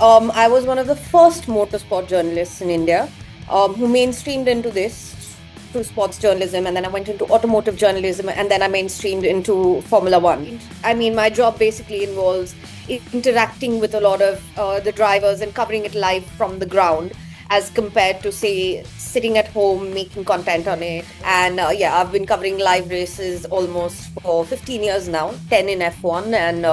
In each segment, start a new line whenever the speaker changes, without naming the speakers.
I was one of the first motorsport journalists in India who mainstreamed into this through sports journalism, and then I went into automotive journalism, and then I mainstreamed into Formula One. I mean, my job basically involves interacting with a lot of the drivers and covering it live from the ground, as compared to, say, sitting at home making content on it. And yeah, I've been covering live races almost for 15 years now, 10 in F1, and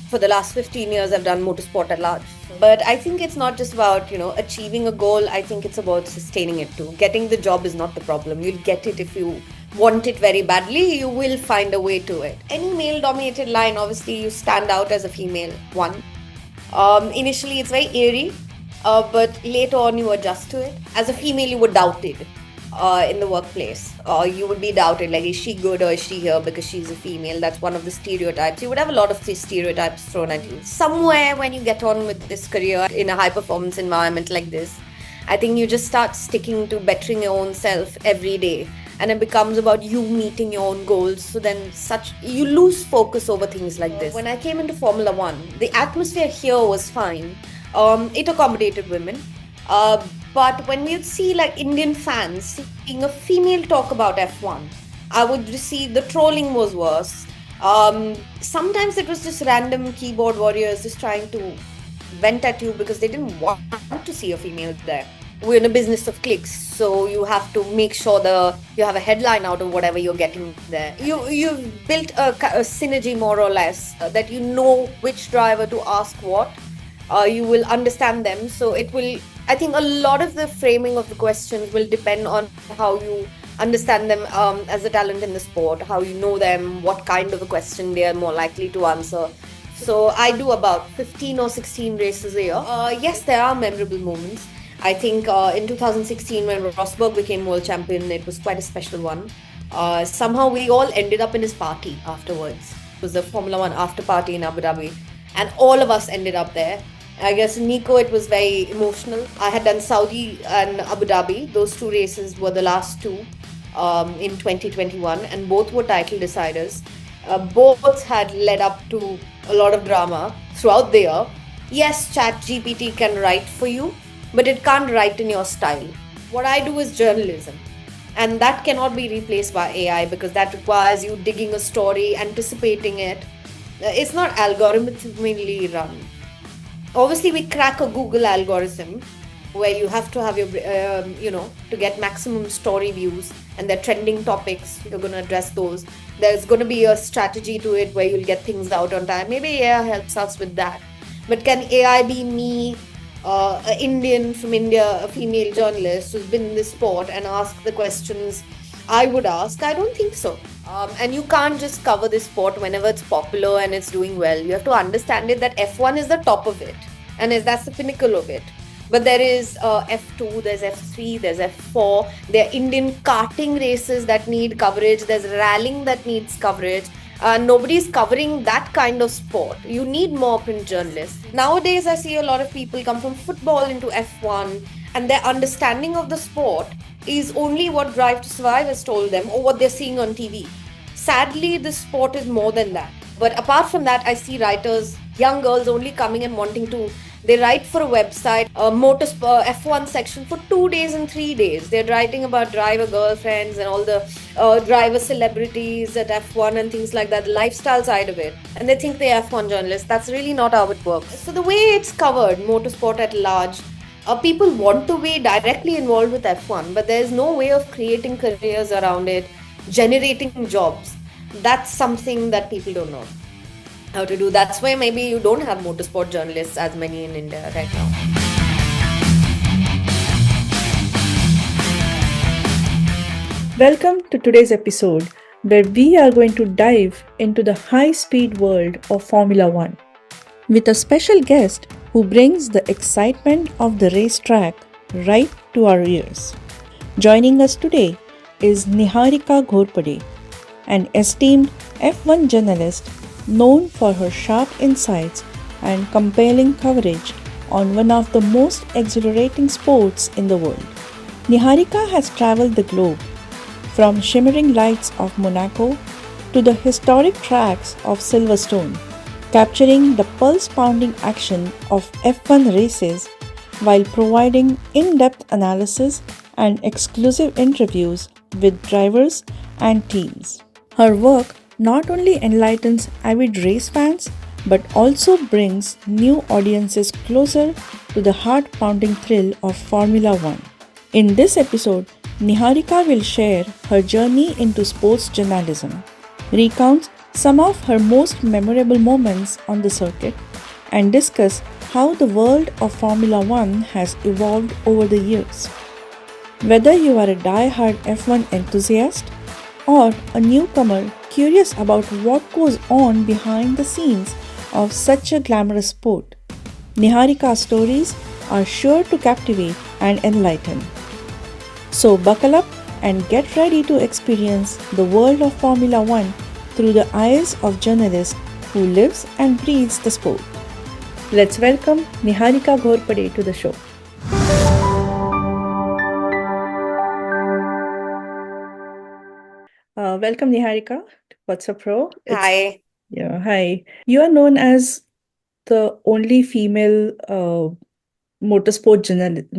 for the last 15 years I've done motorsport at large. But I think it's not just about, achieving a goal. I think it's about sustaining it too. Getting the job is not the problem. You'll get it if you want it very badly. You will find a way to it. Any male dominated line, obviously you stand out as a female one. Initially it's very eerie, but later on you adjust to it. As a female, you were doubted in the workplace. You would be doubted, like, is she good or is she here because she's a female? That's one of the stereotypes. You would have a lot of these stereotypes thrown at you. Somewhere when you get on with this career in a high performance environment like this, I think you just start sticking to bettering your own self every day. And it becomes about you meeting your own goals. So then you lose focus over things like this. When I came into Formula One, the atmosphere here was fine. It accommodated women. But when we'd see like Indian fans seeing a female talk about F1, I would receive the trolling was worse. Sometimes it was just random keyboard warriors just trying to vent at you because they didn't want to see a female there. We're in a business of clicks, so you have to make sure you have a headline out of whatever you're getting there. You've built a synergy more or less, that you know which driver to ask what. You will understand them, so I think a lot of the framing of the questions will depend on how you understand them as a talent in the sport, how you know them, what kind of a question they are more likely to answer. So I do about 15 or 16 races a year. Yes, there are memorable moments. I think in 2016 when Rosberg became world champion, it was quite a special one. Somehow we all ended up in his party afterwards. It was the Formula One after party in Abu Dhabi, and all of us ended up there. I guess in Nico it was very emotional. I had done Saudi and Abu Dhabi. Those two races were the last two in 2021, and both were title deciders. Both had led up to a lot of drama throughout the year. Yes, ChatGPT can write for you, but it can't write in your style. What I do is journalism, and that cannot be replaced by AI because that requires you digging a story, anticipating it. It's not algorithmically run. Obviously, we crack a Google algorithm where you have to have your, to get maximum story views and the trending topics, you're going to address those. There's going to be a strategy to it where you'll get things out on time. Maybe AI helps us with that. But can AI be me, an Indian from India, a female journalist who's been in this sport and ask the questions I would ask? I don't think so. And you can't just cover this sport whenever it's popular and it's doing well. You have to understand it that F1 is the top of it, and that's the pinnacle of it. But there is F2, there's F3, there's F4. There are Indian karting races that need coverage. There's rallying that needs coverage. Nobody's covering that kind of sport. You need more print journalists. Nowadays, I see a lot of people come from football into F1, and their understanding of the sport is only what Drive to Survive has told them or what they're seeing on TV. Sadly, this sport is more than that. But apart from that, I see writers, young girls only coming and wanting to. They write for a website, a motorsport F1 section for 2 days and 3 days. They're writing about driver girlfriends and all the driver celebrities at F1 and things like that, the lifestyle side of it. And they think they're F1 journalists. That's really not how it works. So the way it's covered, motorsport at large, people want to be directly involved with F1, but there's no way of creating careers around it, generating jobs. That's something that people don't know how to do. That's why maybe you don't have motorsport journalists as many in India right now.
Welcome to today's episode, where we are going to dive into the high-speed world of Formula One with a special guest who brings the excitement of the racetrack right to our ears. Joining us today is Niharika Ghorpade, an esteemed F1 journalist known for her sharp insights and compelling coverage on one of the most exhilarating sports in the world. Niharika has traveled the globe, from shimmering lights of Monaco to the historic tracks of Silverstone, capturing the pulse pounding action of F1 races while providing in depth analysis and exclusive interviews with drivers and teams. Her work not only enlightens avid race fans but also brings new audiences closer to the heart pounding thrill of Formula One. In this episode, Niharika will share her journey into sports journalism, recounts some of her most memorable moments on the circuit, and discuss how the world of Formula One has evolved over the years. Whether you are a die-hard F1 enthusiast or a newcomer curious about what goes on behind the scenes of such a glamorous sport, Niharika's stories are sure to captivate and enlighten. So buckle up and get ready to experience the world of Formula One through the eyes of journalist who lives and breathes the sport. Let's welcome Niharika Ghorpade to the show. Welcome Niharika to What's Up Pro.
Hi.
Hi. You are known as the only female motorsport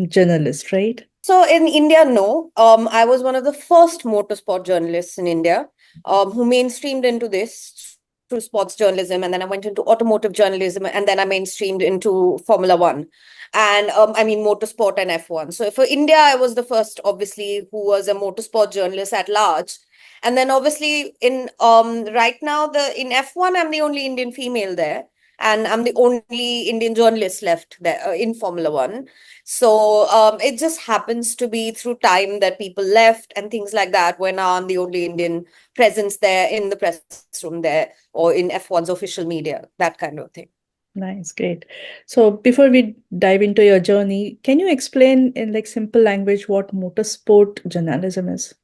journalist, right?
So in India, no. I was one of the first motorsport journalists in India who mainstreamed into this through sports journalism, and then I went into automotive journalism, and then I mainstreamed into Formula One, and motorsport and F1. So for India, I was the first, obviously, who was a motorsport journalist at large. And then obviously in right now the in F1, I'm the only Indian female there, and I'm the only Indian journalist left there in Formula One. So it just happens to be through time that people left and things like that, when I'm the only Indian presence there in the press room there or in F1's official media, that kind of thing.
Nice, great. So before we dive into your journey, can you explain in like simple language what motorsport journalism is?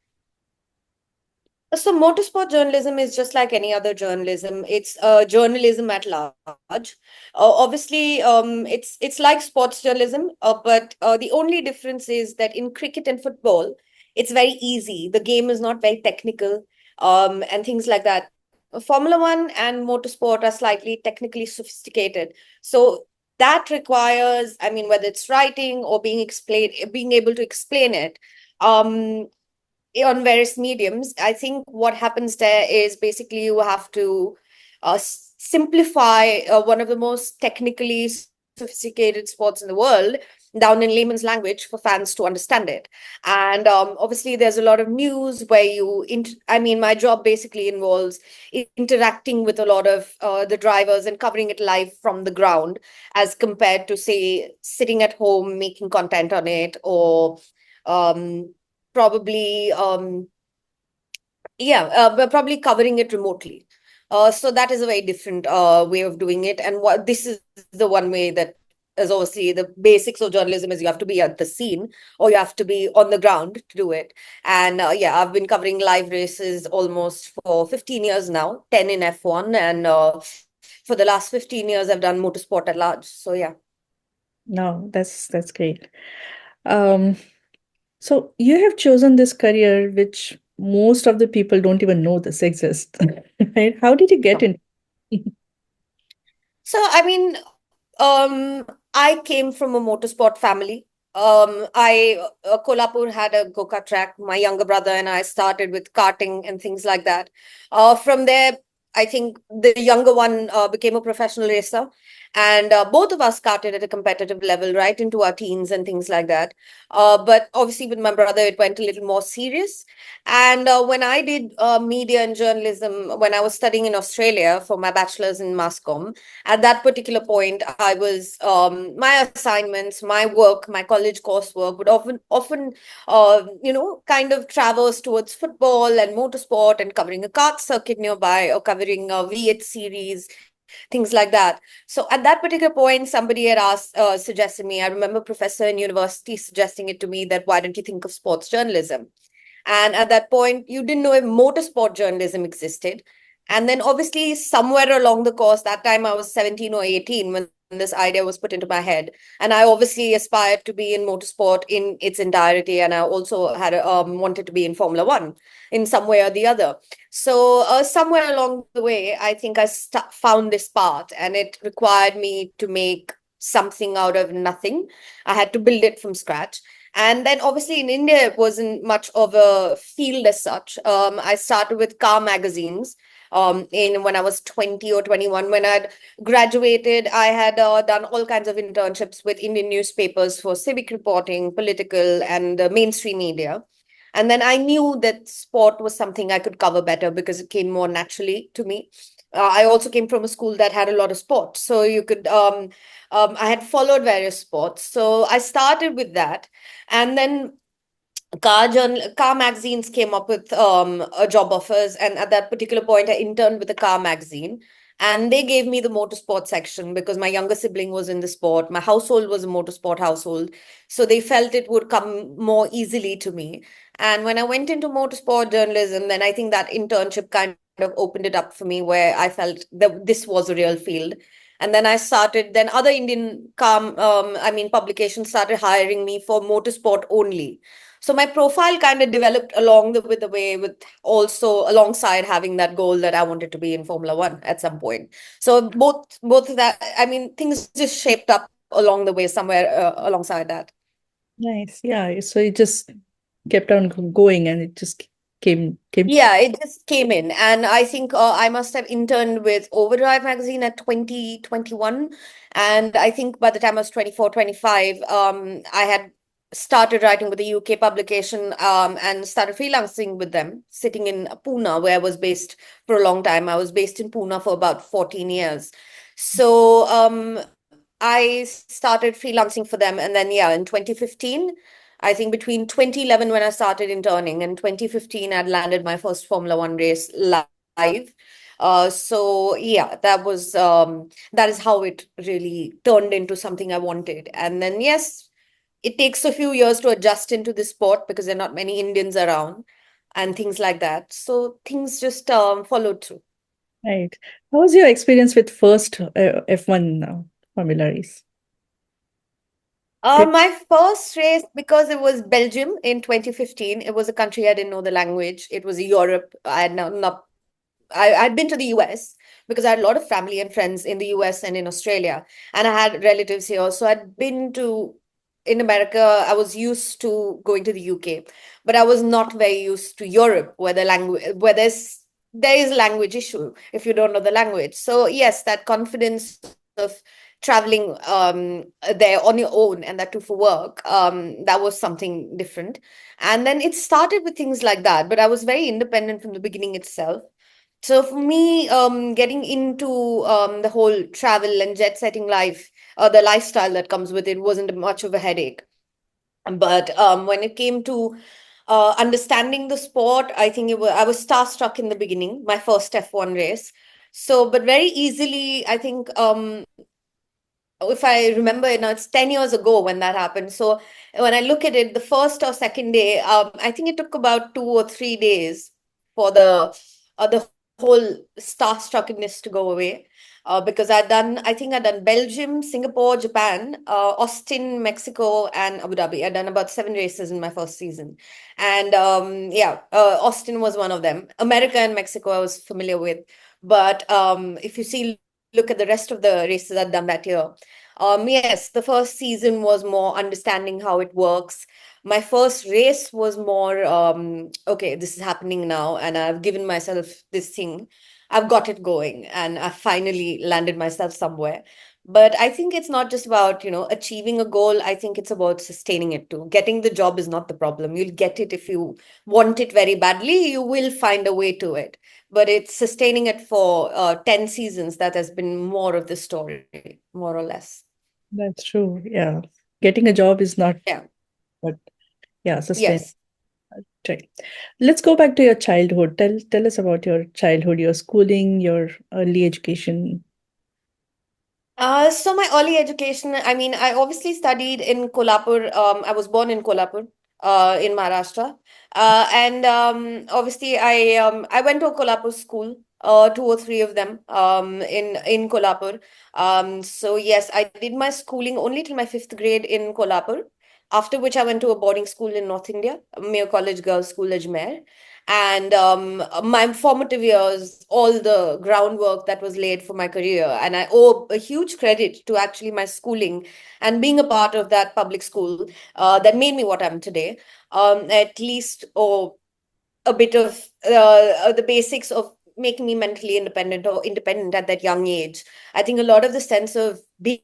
So motorsport journalism is just like any other journalism. It's journalism at large. Obviously, it's like sports journalism, but the only difference is that in cricket and football, it's very easy. The game is not very technical, and things like that. Formula One and motorsport are slightly technically sophisticated. So that requires, whether it's writing or being able to explain it. Um, on various mediums. I think what happens there is basically you have to simplify one of the most technically sophisticated sports in the world down in layman's language for fans to understand it. And obviously, there's a lot of news where my job basically involves interacting with a lot of the drivers and covering it live from the ground, as compared to, say, sitting at home making content on it, or um, probably but probably covering it remotely. So that is a very different way of doing it, and what this is the one way that is obviously the basics of journalism is you have to be at the scene or you have to be on the ground to do it. And I've been covering live races almost for 15 years now, 10 in F1, and for the last 15 years I've done motorsport at large. So yeah.
No, that's great. Um, so you have chosen this career which most of the people don't even know this exists, right? How did you get in?
So, I came from a motorsport family. Kolhapur had a go-kart track. My younger brother and I started with karting and things like that. From there, I think the younger one became a professional racer, and both of us started at a competitive level right into our teens and things like that. But obviously, with my brother, it went a little more serious. And when I did media and journalism, when I was studying in Australia for my bachelor's in mass comm, at that particular point, I was my assignments, my work, my college coursework would often kind of traverse towards football and motorsport and covering a kart circuit nearby or covering a V8 series, things like that. So at that particular point, somebody had suggested me. I remember a professor in university suggesting it to me that why don't you think of sports journalism? And at that point, you didn't know if motorsport journalism existed. And then obviously somewhere along the course, that time I was 17 or 18 when this idea was put into my head. And I obviously aspired to be in motorsport in its entirety. And I also had wanted to be in Formula One in some way or the other. So somewhere along the way, I think I found this path, and it required me to make something out of nothing. I had to build it from scratch. And then obviously in India, it wasn't much of a field as such. I started with car magazines in when I was 20 or 21. When I'd graduated, I had done all kinds of internships with Indian newspapers for civic reporting, political, and mainstream media. And then I knew that sport was something I could cover better because it came more naturally to me. I also came from a school that had a lot of sports. So you could, I had followed various sports. So I started with that. And then car magazines came up with job offers, and at that particular point I interned with a car magazine, and they gave me the motorsport section because my younger sibling was in the sport. My household was a motorsport household, so they felt it would come more easily to me. And when I went into motorsport journalism, then I think that internship kind of opened it up for me, where I felt that this was a real field. And then I started, then other Indian publications started hiring me for motorsport only. So my profile kind of developed along with the way, with also alongside having that goal that I wanted to be in Formula One at some point. So both of that, I mean, things just shaped up along the way somewhere alongside that.
Nice. Yeah. So it just kept on going and it just came.
Yeah, it just came in. And I think I must have interned with Overdrive magazine at 2021. And I think by the time I was 24, 25, I had started writing with a UK publication and started freelancing with them, sitting in Pune, where I was based for a long time. I was based in Pune for about 14 years. So I started freelancing for them. And then, yeah, in 2015, I think between 2011 when I started interning and 2015, I'd landed my first Formula One race live. So yeah, that is how it really turned into something I wanted. And then yes, it takes a few years to adjust into the sport because there are not many Indians around and things like that. So things just followed through.
Right. How was your experience with first F1 Formula race? Did
My first race, because it was Belgium in 2015, it was a country I didn't know the language. It was Europe. I had not I'd been to the US because I had a lot of family and friends in the US and in Australia, and I had relatives here. So I'd been to in America. I was used to going to the UK, but I was not very used to Europe, where the language where there is a language issue if you don't know the language. So yes, that confidence of traveling there on your own, and that too for work, that was something different. And then it started with things like that, but I was very independent from the beginning itself. So for me, getting into the whole travel and jet setting life, the lifestyle that comes with it wasn't much of a headache. But when it came to understanding the sport, I think I was starstruck in the beginning, my first F1 race. So, but very easily, I think if I remember, now it's 10 years ago when that happened. So when I look at it, the first or second day, I think it took about 2 or 3 days for the whole starstruckness to go away. Because I think I'd done Belgium, Singapore, Japan, Austin, Mexico, and Abu Dhabi. I'd done about 7 races in my first season. And Austin was one of them. America and Mexico I was familiar with. But if you look at the rest of the races I've done that year. Yes, the first season was more understanding how it works. My first race was more, okay, this is happening now, and I've given myself this thing. I've got it going, and I finally landed myself somewhere. But I think it's not just about, achieving a goal. I think it's about sustaining it too. Getting the job is not the problem. You'll get it if you want it very badly, you will find a way to it, but it's sustaining it for 10 seasons that has been more of the story, more or less.
That's true. Yeah. Getting a job is not,
Yeah.
but yeah, sustain.
Yes.
Right. Let's go back to your childhood. Tell us about your childhood, your schooling, your early education.
So my early education, I mean, I obviously studied in Kolhapur. I was born in Kolhapur, in Maharashtra. And obviously I went to a Kolhapur school. two or three of them in Kolhapur. So yes, I did my schooling only till my fifth grade in Kolhapur. After which I went to a boarding school in North India, Mayo College Girls School, Ajmer. And my formative years, all the groundwork that was laid for my career. And I owe a huge credit to actually my schooling and being a part of that public school that made me what I'm today. At least, oh, a bit of the basics of making me mentally independent or independent at that young age. I think a lot of the sense of being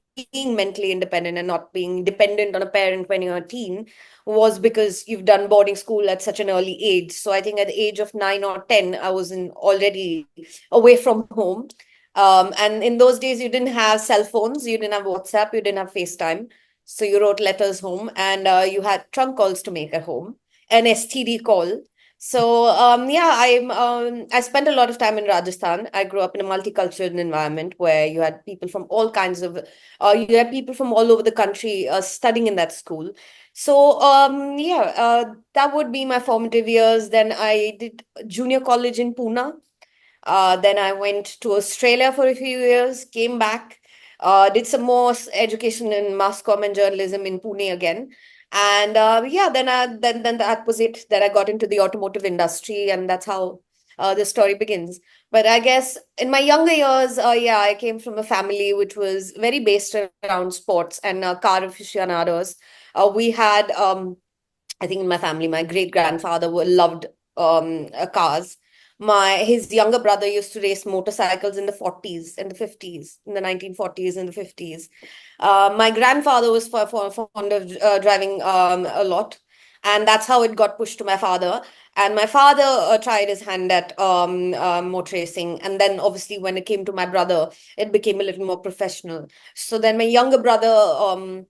mentally independent and not being dependent on a parent when you're a teen was because you've done boarding school at such an early age. So I think at the age of 9 or 10, I was already away from home. And in those days, you didn't have cell phones, you didn't have WhatsApp, you didn't have FaceTime. So you wrote letters home and you had trunk calls to make at home, an STD call. So yeah, I spent a lot of time in Rajasthan. I grew up in a multicultural environment where you had people from all kinds of you had people from all over the country studying in that school. So yeah, that would be my formative years. Then I did junior college in Pune. Then I went to Australia for a few years, came back, did some more education in mass comm and journalism in Pune again. And yeah, then that was it. Then I got into the automotive industry, and that's how the story begins. But I guess in my younger years, yeah, I came from a family which was very based around sports and car aficionados. We had I think in my family, my great grandfather loved cars. His younger brother used to race motorcycles in the 40s and the 50s, in the 1940s and the 50s. My grandfather was fond of driving a lot, and that's how it got pushed to my father. And my father tried his hand at motor racing, and then obviously when it came to my brother, it became a little more professional. So then my younger brother.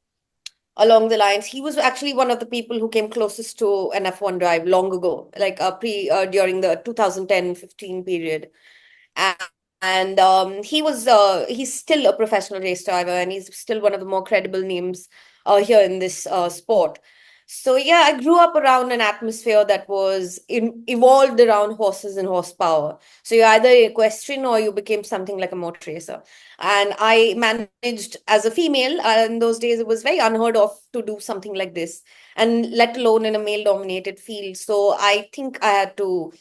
Along the lines. He was actually one of the people who came closest to an F1 drive long ago, like during the 2010-15 period. And, and he's still a professional race driver, and he's still one of the more credible names here in this sport. So yeah, I grew up around an atmosphere that was evolved around horses and horsepower. So you're either equestrian or you became something like a motor racer. And I managed as a female, in those days, it was very unheard of to do something like this, and let alone in a male dominated field. So I think I had to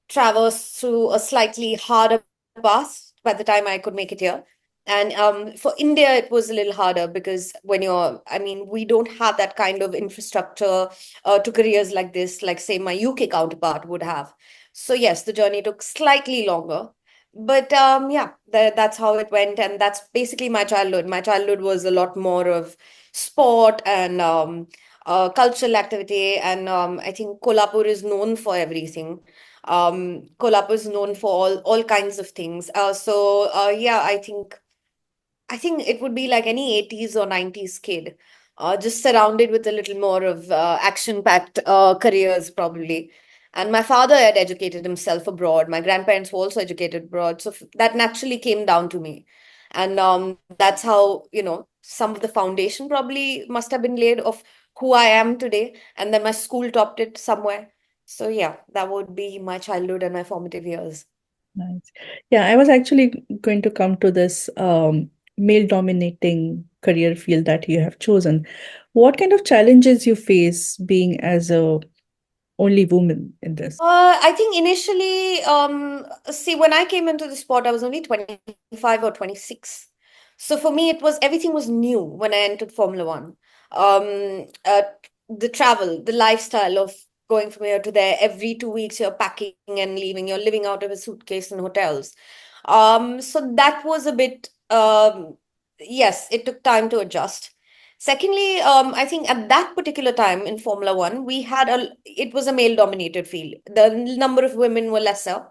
traverse through a slightly harder path by the time I could make it here. And for India, it was a little harder because I mean, we don't have that kind of infrastructure to careers like this, like, say, my UK counterpart would have. So, yes, the journey took slightly longer. But yeah, that's how it went. And that's basically my childhood. My childhood was a lot more of sport and cultural activity. And I think Kolhapur is known for everything. Kolhapur is known for all kinds of things. So yeah, I think it would be like any 80s or 90s kid, just surrounded with a little more of action-packed careers, probably. And my father had educated himself abroad. My grandparents were also educated abroad. So that naturally came down to me. And that's how, some of the foundation probably must have been laid of who I am today. And then my school topped it somewhere. So yeah, that would be my childhood and my formative years.
Nice. Yeah, I was actually going to come to this male dominating career field that you have chosen. What kind of challenges you face being as a only woman in this?
I think initially, see, when I came into the sport, I was only 25 or 26. So for me, everything was new when I entered Formula One. The travel, the lifestyle of going from here to there, every 2 weeks you're packing and leaving, you're living out of a suitcase in hotels. So that was a bit, yes, it took time to adjust. Secondly, I think at that particular time in Formula One, it was a male dominated field. The number of women were lesser.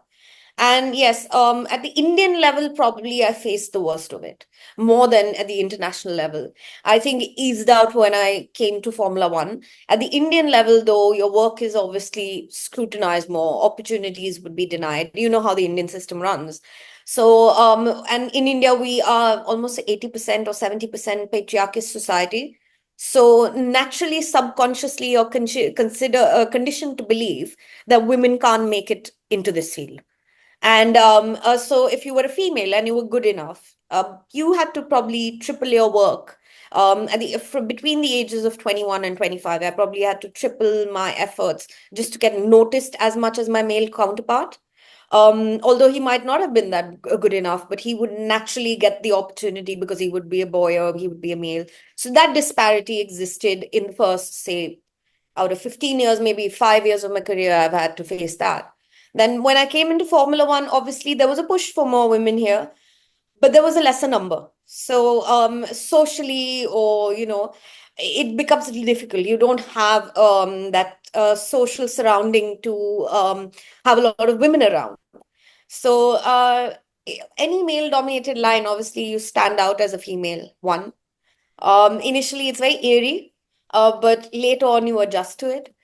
And yes, at the Indian level, probably I faced the worst of it more than at the international level. I think it eased out when I came to Formula One. At the Indian level, though, your work is obviously scrutinized more, opportunities would be denied. You know how the Indian system runs. So, and in India, we are almost 80% or 70% patriarchist society. So naturally, subconsciously, you're consider conditioned to believe that women can't make it into this field. And so if you were a female and you were good enough, you had to probably triple your work. From between the ages of 21 and 25, I probably had to triple my efforts just to get noticed as much as my male counterpart. Although he might not have been that good enough, but he would naturally get the opportunity because he would be a boy or he would be a male. So that disparity existed in the first, say, out of 15 years, maybe 5 years of my career, I've had to face that. Then when I came into Formula One, obviously there was a push for more women here, but there was a lesser number. So socially, or it becomes a little difficult. You don't have that social surrounding to have a lot of women around. So any male-dominated line, obviously you stand out as a female. One. Initially, it's very eerie, but later on you adjust to it.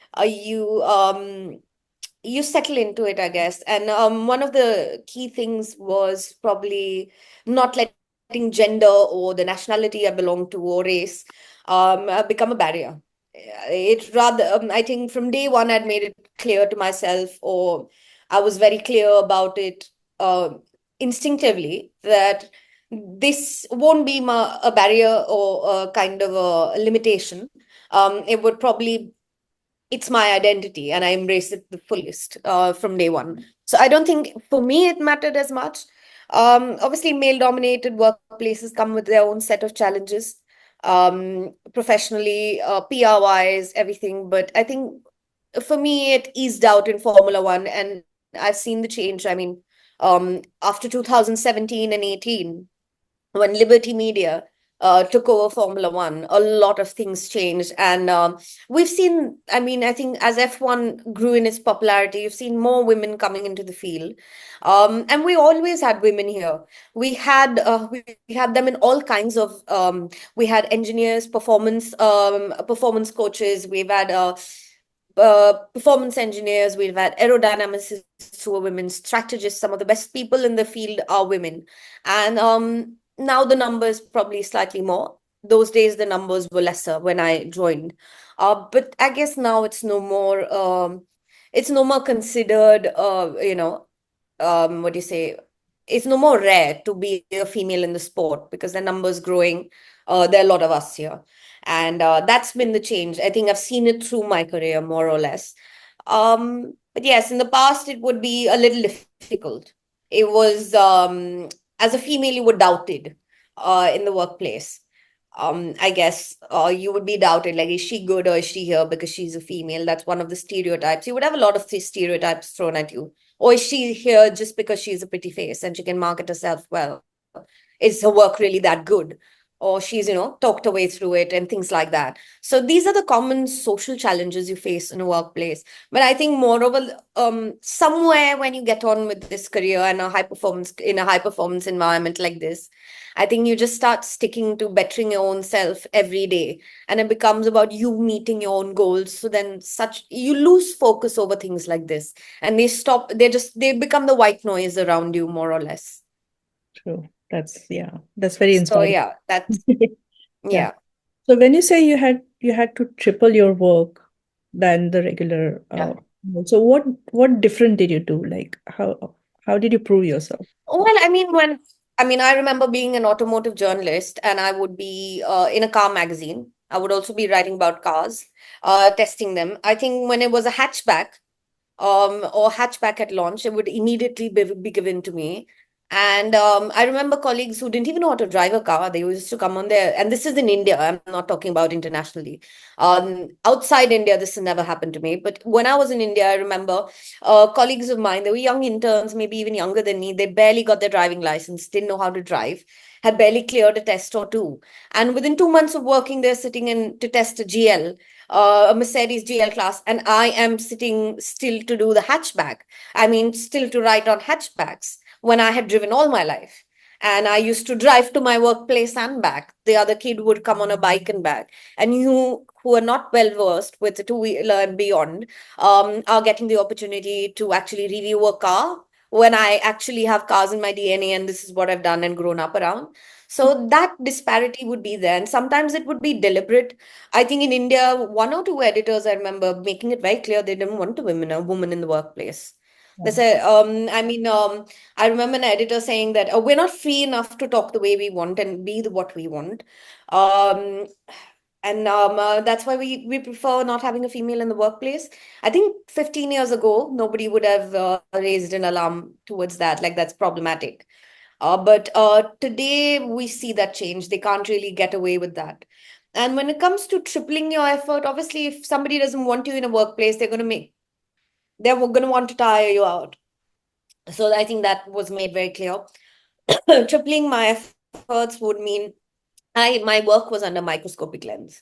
You settle into it, I guess. And one of the key things was probably not letting gender or the nationality I belong to or race become a barrier. It rather, I think from day one, I'd made it clear to myself, or I was very clear about it instinctively, that this won't be a barrier or a kind of a limitation. It would probably it's my identity and I embrace it the fullest from day one. So I don't think for me it mattered as much. Obviously, male dominated workplaces come with their own set of challenges, professionally, PR wise, everything. But I think for me, it eased out in Formula One, and I've seen the change. I mean, after 2017 and 18, when Liberty Media took over Formula One, a lot of things changed. And we've seen, I mean, I think as F1 grew in its popularity, you've seen more women coming into the field. And we always had women here. We had them in all kinds of, we had engineers, performance coaches, we've had performance engineers, we've had aerodynamicists who are women, strategists, some of the best people in the field are women. And now the number is probably slightly more. Those days the numbers were lesser when I joined. But I guess now it's no more considered what do you say? It's no more rare to be a female in the sport because the numbers growing. There are a lot of us here. And that's been the change. I think I've seen it through my career, more or less. But yes, in the past, it would be a little difficult. It was, as a female, you were doubted in the workplace. I guess you would be doubted, like, is she good or is she here because she's a female? That's one of the stereotypes. You would have a lot of these stereotypes thrown at you. Or is she here just because she's a pretty face and she can market herself well? Is her work really that good? Or she's, talked her way through it and things like that. So these are the common social challenges you face in a workplace. But I think moreover, somewhere when you get on with this career and in a high performance environment like this, I think you just start sticking to bettering your own self every day. And it becomes about you meeting your own goals. So then you lose focus over things like this. And they become the white noise around you, more or less.
True. That's very
So
inspiring.
yeah,
Yeah.
yeah.
So when you say you had to triple your work than the regular,
Yeah.
so what different did you do? Like how did you prove yourself?
Well, I mean, I remember being an automotive journalist and I would be in a car magazine. I would also be writing about cars, testing them. I think when it was a hatchback, or hatchback at launch, it would immediately be given to me. And I remember colleagues who didn't even know how to drive a car. They used to come on there, and this is in India. I'm not talking about internationally. Outside India, this has never happened to me. But when I was in India, I remember colleagues of mine. They were young interns, maybe even younger than me. They barely got their driving license, didn't know how to drive, had barely cleared a test or two. And within 2 months of working there, sitting in to test a GL, a Mercedes GL class, and I am sitting still to do the hatchback. I mean, still to write on hatchbacks when I had driven all my life. And I used to drive to my workplace and back. The other kid would come on a bike and back. And you who are not well versed with the two-wheeler and beyond are getting the opportunity to actually review a car when I actually have cars in my DNA and this is what I've done and grown up around. So that disparity would be there. And sometimes it would be deliberate. I think in India, one or two editors I remember making it very clear they didn't want a woman in the workplace. They
Right.
say, I remember an editor saying that we're not free enough to talk the way we want and be what we want. Um, and that's why we prefer not having a female in the workplace. I think 15 years ago, nobody would have raised an alarm towards that. Like, that's problematic. But today, we see that change. They can't really get away with that. And when it comes to tripling your effort, obviously, if somebody doesn't want you in a workplace, they're going to want to tire you out. So I think that was made very clear. Tripling my efforts would mean my work was under microscopic lens.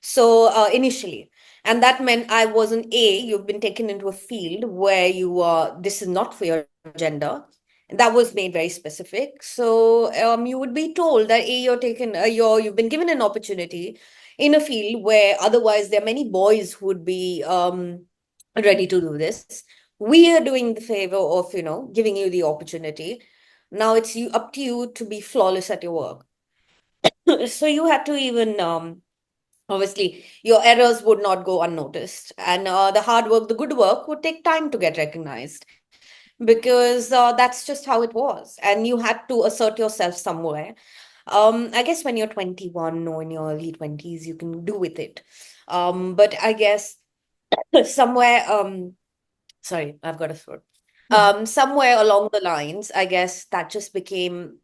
So initially, and that meant I wasn't you've been taken into a field where this is not for your gender. That was made very specific. So you would be told that you've been given an opportunity in a field where otherwise there are many boys who would be ready to do this. We are doing the favor of, giving you the opportunity. Now it's up to you to be flawless at your work. So you had to even obviously your errors would not go unnoticed, and the hard work, the good work would take time to get recognized, because that's just how it was, and you had to assert yourself somewhere. I guess when you're 21 or in your early 20s you can do with it, but I guess somewhere sorry, I've got a throat. Somewhere along the lines, I guess that just became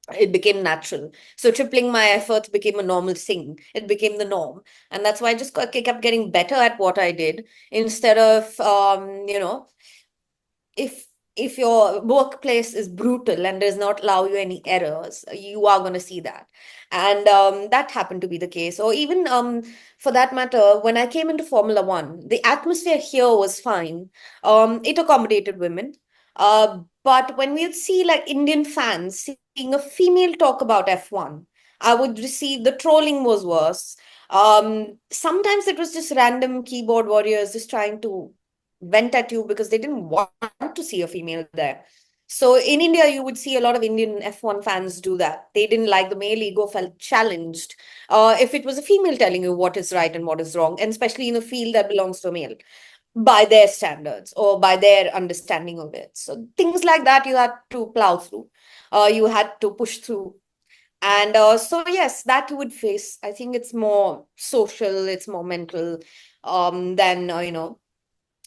natural. So tripling my efforts became a normal thing. It became the norm. And that's why kept getting better at what I did, instead of, if your workplace is brutal and does not allow you any errors, you are going to see that. And that happened to be the case. Or even for that matter, when I came into Formula One, the atmosphere here was fine. It accommodated women. But when we'd see like Indian fans seeing a female talk about F1, I would receive the trolling was worse. Sometimes it was just random keyboard warriors just trying to vent at you because they didn't want to see a female there. So in India, you would see a lot of Indian F1 fans do that. They didn't like, the male ego felt challenged if it was a female telling you what is right and what is wrong, and especially in a field that belongs to a male by their standards or by their understanding of it. So things like that you had to plow through. You had to push through. And so, yes, that you would face. I think it's more social, it's more mental than,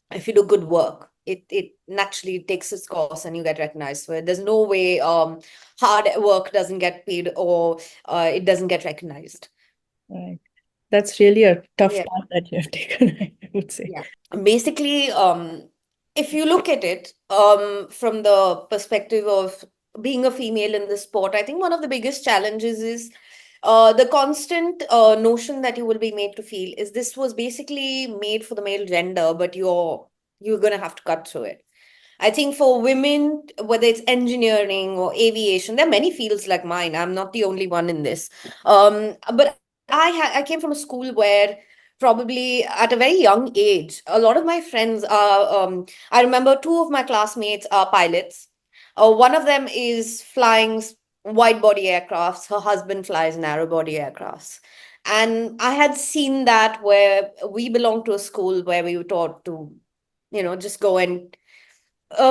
if you do good work, it naturally takes its course and you get recognized for it. There's no way hard work doesn't get paid, or it doesn't get recognized.
Right. That's really a tough
Yeah.
path that you have taken, I would say.
Yeah. Basically, if you look at it from the perspective of being a female in the sport, I think one of the biggest challenges is the constant notion that you will be made to feel is this was basically made for the male gender, but you're gonna have to cut through it. I think for women, whether it's engineering or aviation, there are many fields like mine. I'm not the only one in this. But I came from a school where probably at a very young age, a lot of my friends are. I remember two of my classmates are pilots. One of them is flying wide body aircrafts. Her husband flies narrow body aircrafts. And I had seen that where we belonged to a school where we were taught to, just go and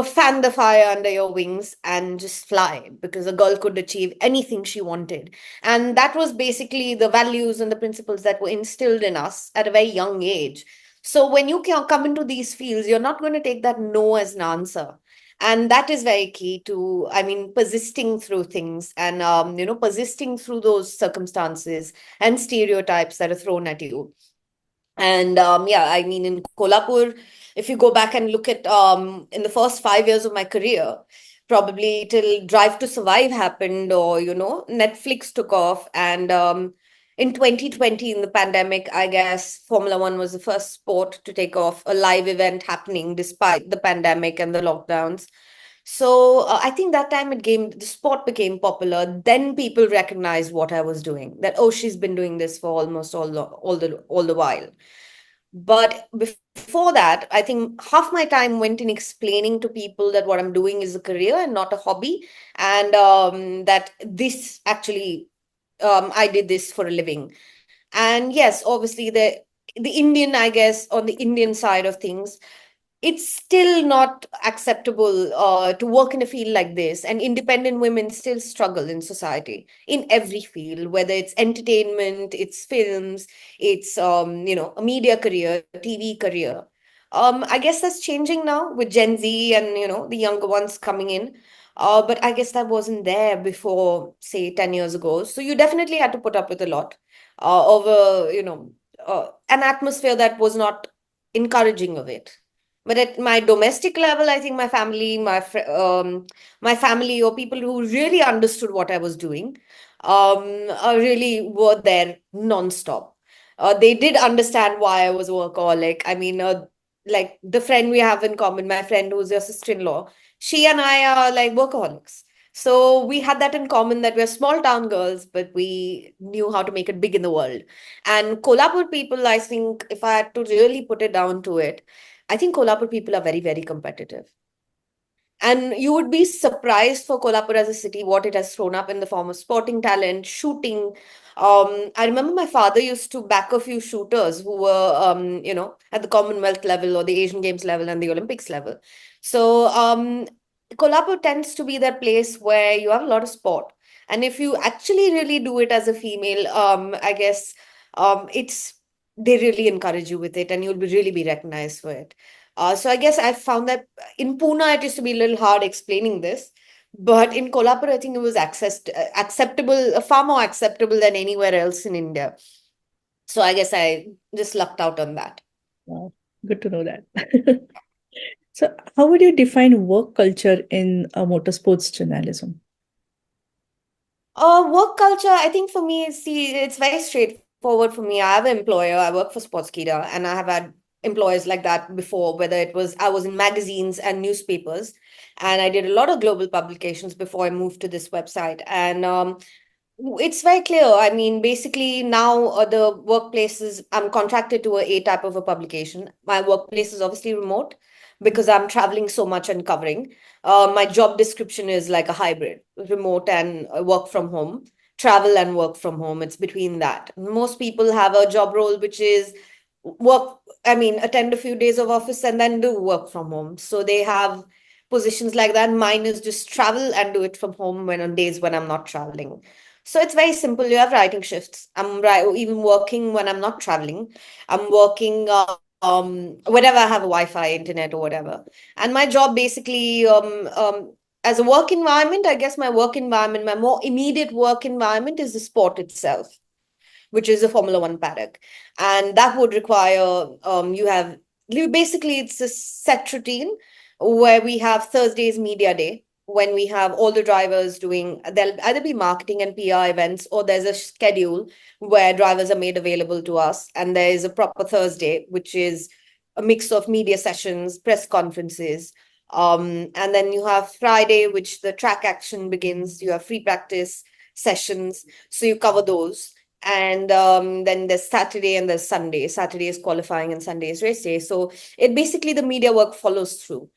fan the fire under your wings and just fly, because a girl could achieve anything she wanted. And that was basically the values and the principles that were instilled in us at a very young age. So when you come into these fields, you're not going to take that no as an answer. And that is very key to, I mean, persisting through things and, persisting through those circumstances and stereotypes that are thrown at you. And yeah, I mean, in Kolhapur, if you go back and look at in the first 5 years of my career, probably till Drive to Survive happened, or Netflix took off, and in 2020, in the pandemic, I guess Formula One was the first sport to take off, a live event happening despite the pandemic and the lockdowns. So I think that time the sport became popular. Then people recognized what I was doing. That, oh, she's been doing this for almost all the while. But before that, I think half my time went in explaining to people that what I'm doing is a career and not a hobby, and that this actually, I did this for a living. And yes, obviously the Indian, I guess, on the Indian side of things, it's still not acceptable to work in a field like this, and independent women still struggle in society in every field, whether it's entertainment, it's films, it's a media career, TV career. I guess that's changing now with Gen Z and the younger ones coming in. But I guess that wasn't there before, say, 10 years ago. So you definitely had to put up with a lot of an atmosphere that was not encouraging of it. But at my domestic level, I think my family or people who really understood what I was doing, really were there nonstop. They did understand why I was a workaholic. I mean, like the friend we have in common, my friend who's your sister-in-law, she and I are like workaholics. So we had that in common, that we're small town girls, but we knew how to make it big in the world. And Kolhapur people, I think, if I had to really put it down to it, I think Kolhapur people are very, very competitive. And you would be surprised for Kolhapur as a city what it has thrown up in the form of sporting talent, shooting. I remember my father used to back a few shooters who were, at the Commonwealth level or the Asian Games level and the Olympics level. So Kolhapur tends to be that place where you have a lot of sport. And if you actually really do it as a female, I guess it's they really encourage you with it, and you'll be really be recognized for it. So I guess I found that in Pune, it used to be a little hard explaining this, but in Kolhapur, I think it was acceptable, far more acceptable than anywhere else in India. So I guess I just lucked out on that.
Wow, good to know that. So, how would you define work culture in motorsports journalism?
Work culture, I think for me, see, it's very straightforward for me. I have an employer, I work for Sportskeeda, and I have had employers like that before, whether it was I was in magazines and newspapers, and I did a lot of global publications before I moved to this website. And it's very clear. I mean, basically now the workplaces, I'm contracted to a type of a publication. My workplace is obviously remote because I'm traveling so much and covering. My job description is like a hybrid, remote and work from home, travel and work from home. It's between that. Most people have a job role which is work, I mean, attend a few days of office and then do work from home. So they have positions like that. Mine is just travel and do it from home when on days when I'm not traveling. So it's very simple. You have writing shifts. I'm even working when I'm not traveling. I'm working whenever I have a Wi-Fi, internet, or whatever. And my job basically, as a work environment, I guess my work environment, my more immediate work environment is the sport itself, which is a Formula One paddock. And that would require basically it's a set routine where we have Thursday's media day when we have all the drivers doing, there'll either be marketing and PR events, or there's a schedule where drivers are made available to us. And there is a proper Thursday, which is a mix of media sessions, press conferences. And then you have Friday, which the track action begins. You have free practice sessions. So you cover those. And then there's Saturday and there's Sunday. Saturday is qualifying and Sunday is race day. So it basically the media work follows through.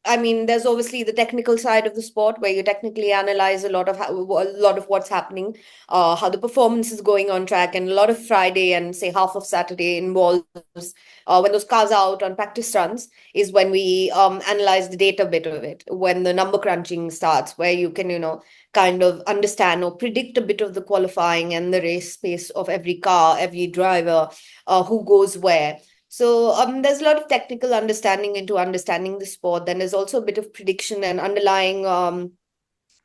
I mean, there's obviously the technical side of the sport where you technically analyze a lot of what's happening, how the performance is going on track, and a lot of Friday and say half of Saturday involves when those cars are out on practice runs is when we analyze the data bit of it. When the number crunching starts, where you can kind of understand or predict a bit of the qualifying and the race pace of every car, every driver, who goes where. So there's a lot of technical understanding into understanding the sport. Then there's also a bit of prediction and underlying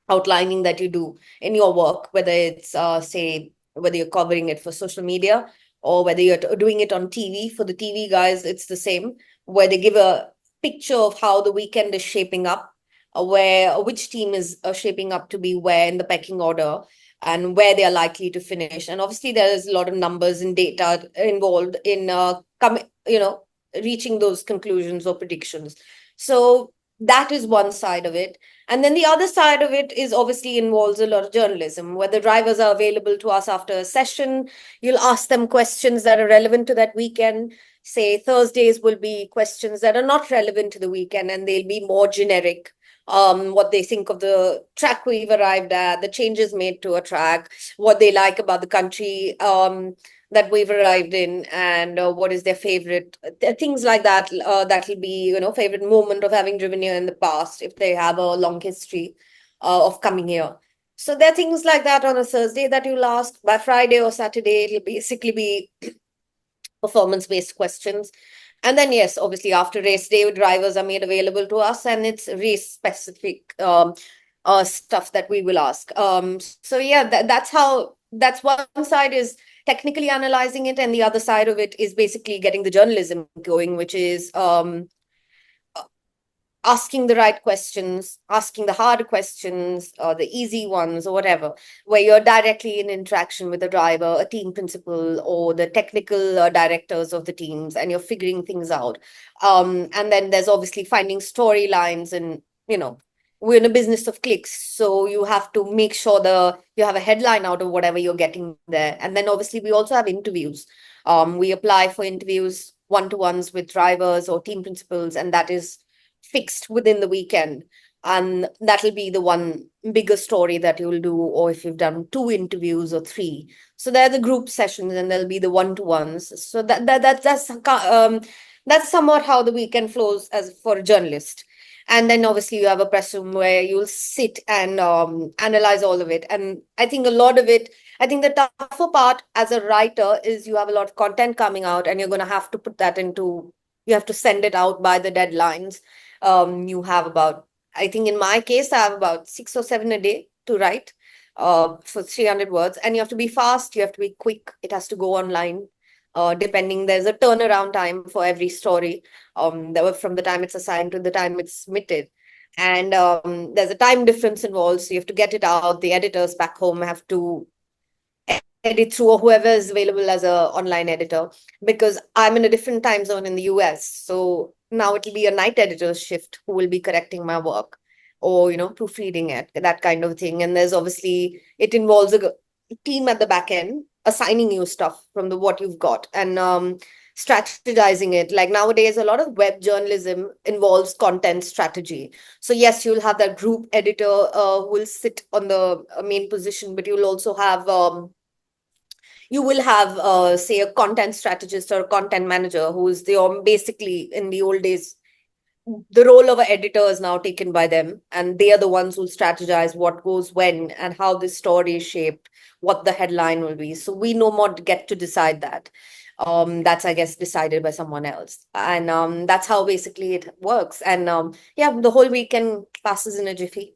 outlining that you do in your work, whether it's say whether you're covering it for social media or whether you're doing it on TV. For the TV guys, it's the same, where they give a picture of how the weekend is shaping up, where which team is shaping up to be where in the pecking order and where they are likely to finish. And obviously there is a lot of numbers and data involved in reaching those conclusions or predictions. So that is one side of it. And then the other side of it is obviously involves a lot of journalism, where the drivers are available to us after a session. You'll ask them questions that are relevant to that weekend. Say Thursdays will be questions that are not relevant to the weekend and they'll be more generic. what they think of the track we've arrived at, the changes made to a track, what they like about the country that we've arrived in, and what is their favorite things like that. That'll be, favorite moment of having driven here in the past if they have a long history of coming here. So there are things like that on a Thursday that you'll ask. By Friday or Saturday, it'll basically be performance-based questions. And then, yes, obviously, after race day, drivers are made available to us, and it's race-specific stuff that we will ask. So yeah, that's how. That's one side is technically analyzing it, and the other side of it is basically getting the journalism going, which is asking the right questions, asking the hard questions, or the easy ones, or whatever, where you're directly in interaction with the driver, a team principal, or the technical directors of the teams, and you're figuring things out. And then there's obviously finding storylines, and we're in a business of clicks, so you have to make sure you have a headline out of whatever you're getting there. And then obviously we also have interviews. We apply for interviews, one-to-ones with drivers or team principals, and that is fixed within the weekend. And that'll be the one bigger story that you'll do, or if you've done two interviews or three. So there are the group sessions, and there'll be the one-to-ones. So that's somewhat how the weekend flows as for a journalist. And then obviously you have a press room where you'll sit and analyze all of it. And I think a lot of it, I think the tougher part as a writer is you have a lot of content coming out, and you're going to have to put that into, you have to send it out by the deadlines. You have about, I think in my case, I have about 6 or 7 a day to write for 300 words. And you have to be fast, you have to be quick. It has to go online. Depending, there's a turnaround time for every story. That was from the time it's assigned to the time it's submitted. And there's a time difference involved. So you have to get it out. The editors back home have to edit through, or whoever is available as a online editor, because I'm in a different time zone in the US. So now it'll be a night editor's shift who will be correcting my work, or proofreading it, that kind of thing. And there's obviously, it involves a team at the back end assigning you stuff from the what you've got, and strategizing it. Like nowadays, a lot of web journalism involves content strategy. So yes, you'll have that group editor who will sit on the main position, but you'll also have you will have say a content strategist or a content manager who's basically, in the old days, the role of an editor is now taken by them, and they are the ones who strategize what goes when and how this story is shaped, what the headline will be. So we no more get to decide that. That's, I guess, decided by someone else, and that's how basically it works. And yeah, the whole weekend passes in a jiffy.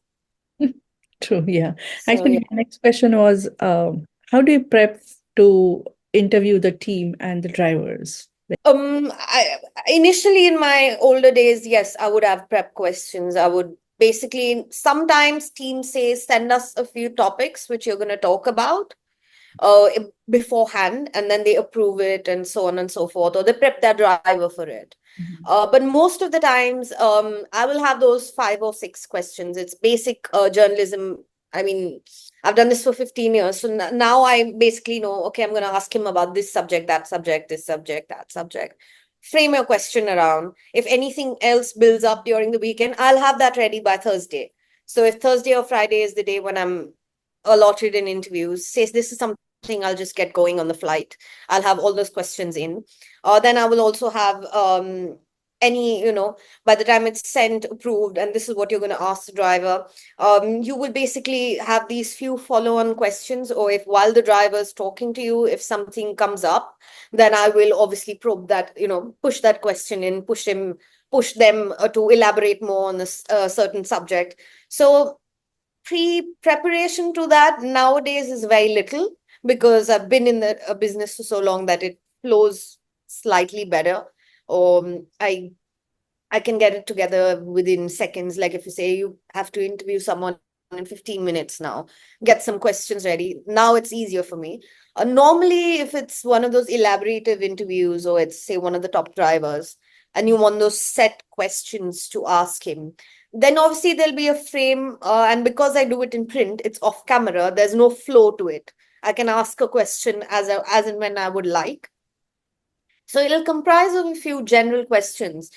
True, yeah.
So
Actually,
yeah.
my next question was, how do you prep to interview the team and the drivers?
Initially in my older days, yes, I would have prep questions. I would basically, sometimes teams say, send us a few topics which you're going to talk about beforehand, and then they approve it, and so on and so forth, or they prep their driver for it.
Mhm.
But most of the times, I will have those 5 or 6 questions. It's basic journalism. I mean, I've done this for 15 years. So now I basically know, okay, I'm going to ask him about this subject, that subject, this subject, that subject. Frame your question around. If anything else builds up during the weekend, I'll have that ready by Thursday. So if Thursday or Friday is the day when I'm allotted in interviews, says this is something I'll just get going on the flight. I'll have all those questions in. Then I will also have any, by the time it's sent, approved, and this is what you're going to ask the driver. You will basically have these few follow-on questions, or if while the driver is talking to you, if something comes up, then I will obviously probe that, push that question in, push them to elaborate more on this certain subject. So preparation to that nowadays is very little, because I've been in the business for so long that it flows slightly better. I can get it together within seconds. Like if you say you have to interview someone in 15 minutes now, get some questions ready. Now it's easier for me. Normally, if it's one of those elaborative interviews, or it's say one of the top drivers, and you want those set questions to ask him, then obviously there'll be a frame. And because I do it in print, it's off camera. There's no flow to it. I can ask a question as and when I would like. So it'll comprise of a few general questions,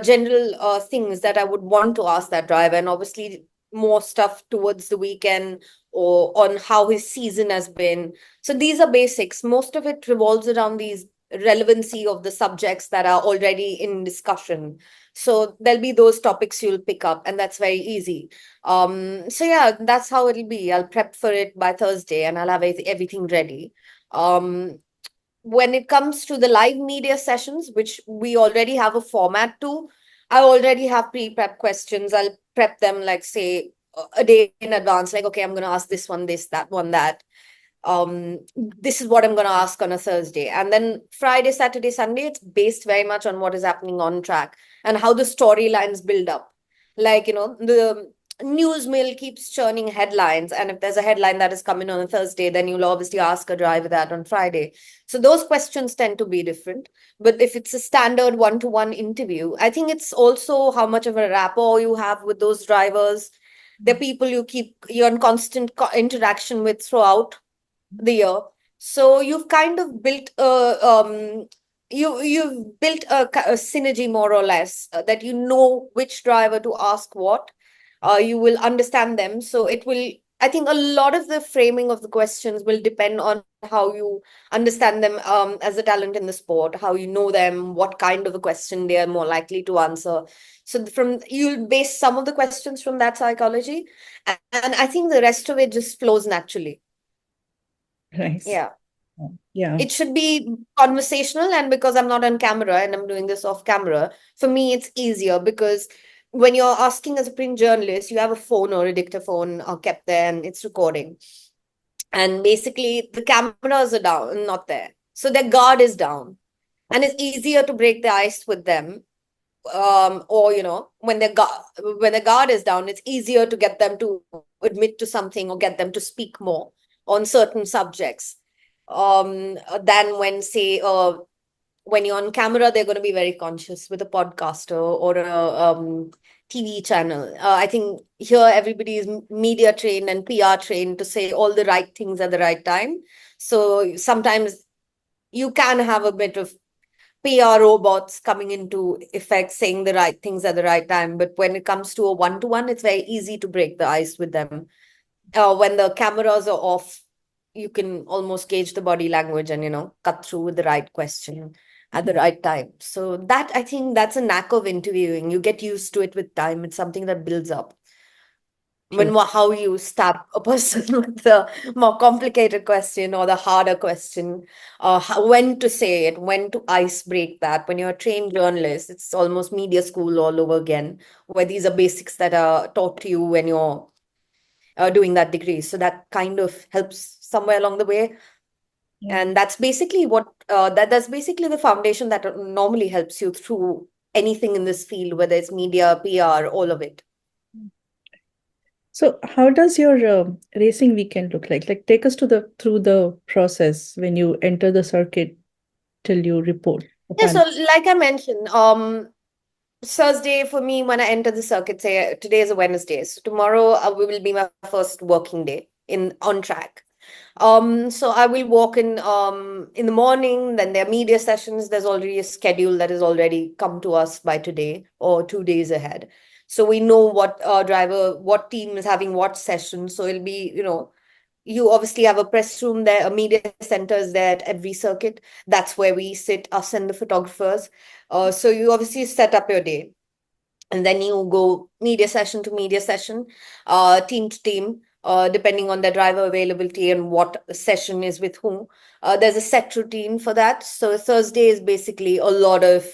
general things that I would want to ask that driver, and obviously more stuff towards the weekend or on how his season has been. So these are basics. Most of it revolves around these relevancy of the subjects that are already in discussion. So there'll be those topics you'll pick up, and that's very easy. So yeah, that's how it'll be. I'll prep for it by Thursday, and I'll have everything ready. Um, when it comes to the live media sessions, which we already have a format to, I already have pre-prep questions. I'll prep them like say a day in advance, like, okay, I'm going to ask this one, this, that one, that. This is what I'm going to ask on a Thursday. And then Friday, Saturday, Sunday, it's based very much on what is happening on track and how the storylines build up. Like, the news mill keeps churning headlines. And if there's a headline that is coming on a Thursday, then you'll obviously ask a driver that on Friday. So those questions tend to be different. But if it's a standard one-to-one interview, I think it's also how much of a rapport you have with those drivers. They're people you're in constant interaction with throughout the year. So you've kind of built you've built a synergy more or less, that you know which driver to ask what. You will understand them. So it will, I think a lot of the framing of the questions will depend on how you understand them as a talent in the sport, how you know them, what kind of a question they are more likely to answer. So from you'll base some of the questions from that psychology, and I think the rest of it just flows naturally.
Nice.
Yeah.
Yeah.
It should be conversational, and because I'm not on camera and I'm doing this off camera, for me it's easier because when you're asking as a print journalist, you have a phone or a dictaphone kept there and it's recording. And basically the cameras are down, not there. So their guard is down. And it's easier to break the ice with them. Or when the guard is down, it's easier to get them to admit to something or get them to speak more on certain subjects, than when say when you're on camera, they're going to be very conscious with a podcaster or a TV channel. I think here everybody is media trained and PR trained to say all the right things at the right time. So sometimes you can have a bit of PR robots coming into effect saying the right things at the right time. But when it comes to a one-to-one, it's very easy to break the ice with them. When the cameras are off, you can almost gauge the body language and, cut through with the right question at the right time. So that, I think that's a knack of interviewing. You get used to it with time. It's something that builds up.
True.
How you stab a person with the more complicated question or the harder question, when to say it, when to ice break that. When you're a trained journalist, it's almost media school all over again, where these are basics that are taught to you when you're doing that degree. So that kind of helps somewhere along the way.
Yeah.
And that's basically that's basically the foundation that normally helps you through anything in this field, whether it's media, PR, all of it.
So, how does your racing weekend look like? Like, take us to the through the process when you enter the circuit till you report the
Yeah, so
panel.
like I mentioned, Thursday for me when I enter the circuit, say today is a Wednesday, so tomorrow will be my first working day in on track. So I will walk in the morning, then there are media sessions. There's already a schedule that has already come to us by today or 2 days ahead. So we know what team is having what session. So it'll be, you obviously have a press room there, a media center is there at every circuit. That's where we sit, us and the photographers. So you obviously set up your day, and then you go media session to media session, team to team, depending on the driver availability and what session is with whom. There's a set routine for that. So Thursday is basically a lot of,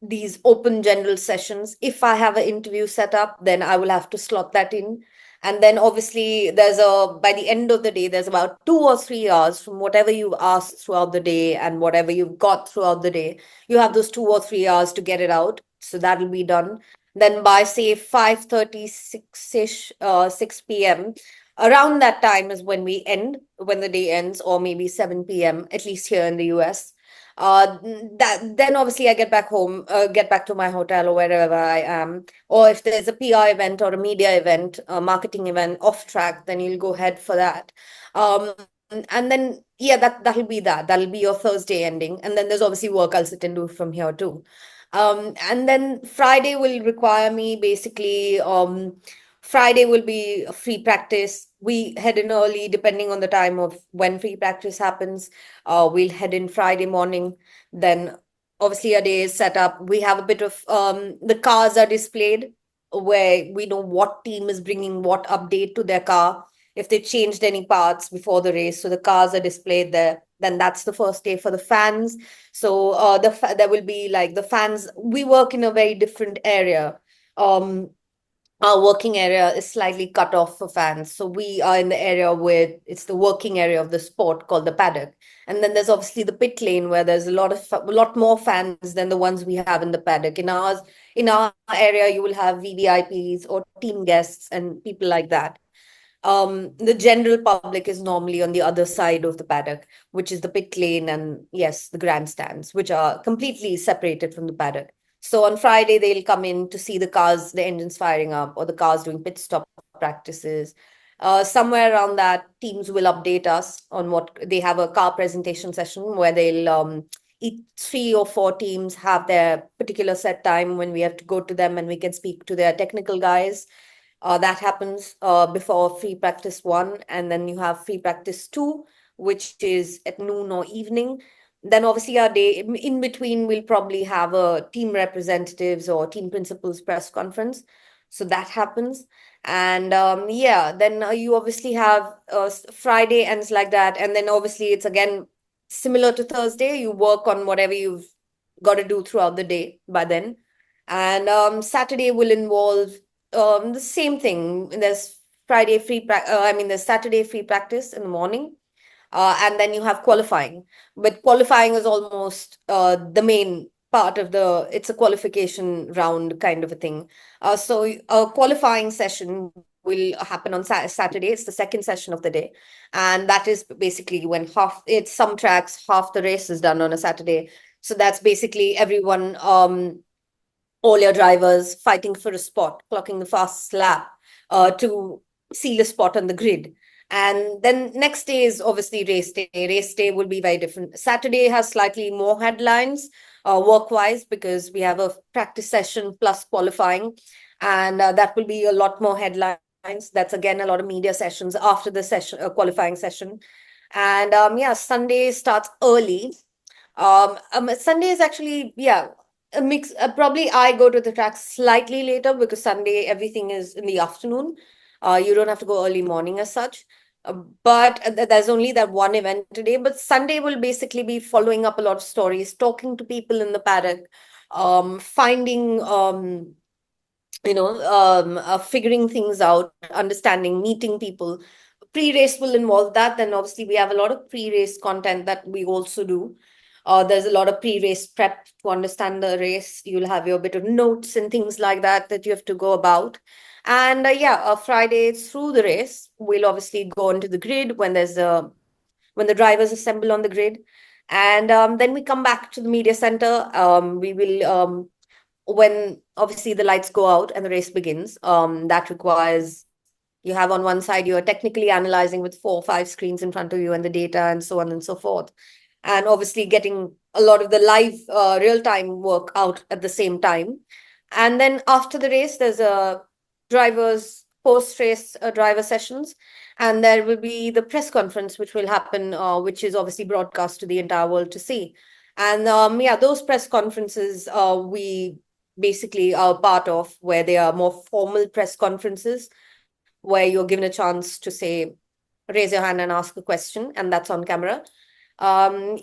these open general sessions. If I have an interview set up, then I will have to slot that in. And then obviously by the end of the day, there's about 2 or 3 hours from whatever you've asked throughout the day and whatever you've got throughout the day. You have those 2 or 3 hours to get it out. So that'll be done. Then by say 5:30, 6-ish, 6 p.m., around that time is when the day ends, or maybe 7 p.m., at least here in the US. That then obviously I get back home, get back to my hotel or wherever I am. Or if there's a PR event or a media event, a marketing event off track, then you'll go ahead for that. and then yeah, that'll be that. That'll be your Thursday ending. And then there's obviously work I'll sit and do from here too. And then Friday will require me basically, Friday will be a free practice. We head in early depending on the time of when free practice happens. We'll head in Friday morning. Then obviously a day is set up. We have a bit of the cars are displayed where we know what team is bringing what update to their car, if they changed any parts before the race. So the cars are displayed there. Then that's the first day for the fans. So there will be like the fans. We work in a very different area. Um, our working area is slightly cut off for fans. So we are in the area where it's the working area of the sport called the paddock. And then there's obviously the pit lane where there's a lot more fans than the ones we have in the paddock. In our area, you will have VVIPs or team guests and people like that. The general public is normally on the other side of the paddock, which is the pit lane and yes, the grandstands, which are completely separated from the paddock. So on Friday, they'll come in to see the cars, the engines firing up, or the cars doing pit stop practices. Somewhere around that, teams will update us on what they have a car presentation session where they'll each 3 or 4 teams have their particular set time when we have to go to them and we can speak to their technical guys. That happens before free practice one, and then you have free practice two, which is at noon or evening. Then obviously our day in between, we'll probably have a team representatives or team principals press conference. So that happens. And yeah, then you obviously have Friday ends like that. And then obviously it's again similar to Thursday. You work on whatever you've got to do throughout the day by then. And Saturday will involve the same thing. There's there's Saturday free practice in the morning, and then you have qualifying. But qualifying is almost the main part of it's a qualification round kind of a thing. So a qualifying session will happen on Saturday. It's the second session of the day, and that is basically when it's some tracks half the race is done on a Saturday. So that's basically everyone. All your drivers fighting for a spot, clocking the fastest lap to seal a spot on the grid. And then next day is obviously race day. Race day will be very different. Saturday has slightly more headlines work-wise because we have a practice session plus qualifying, and that will be a lot more headlines. That's again a lot of media sessions after the session, qualifying session. And yeah, Sunday starts early. Sunday is actually, yeah, a mix. Probably I go to the track slightly later because Sunday everything is in the afternoon. You don't have to go early morning as such. But there's only that one event today. But Sunday will basically be following up a lot of stories, talking to people in the paddock, finding figuring things out, understanding, meeting people. Pre-race will involve that. Then obviously we have a lot of pre-race content that we also do. There's a lot of pre-race prep to understand the race. You'll have your bit of notes and things like that that you have to go about. And Friday through the race, we'll obviously go onto the grid when the drivers assemble on the grid. And then we come back to the media center. We will when obviously the lights go out and the race begins, that requires you have on one side you're technically analyzing with 4 or 5 screens in front of you and the data and so on and so forth, and obviously getting a lot of the live real-time work out at the same time. And then after the race there's a drivers post-race driver sessions, and there will be the press conference which will happen, which is obviously broadcast to the entire world to see. And yeah, those press conferences we basically are part of, where they are more formal press conferences where you're given a chance to say, raise your hand and ask a question, and that's on camera.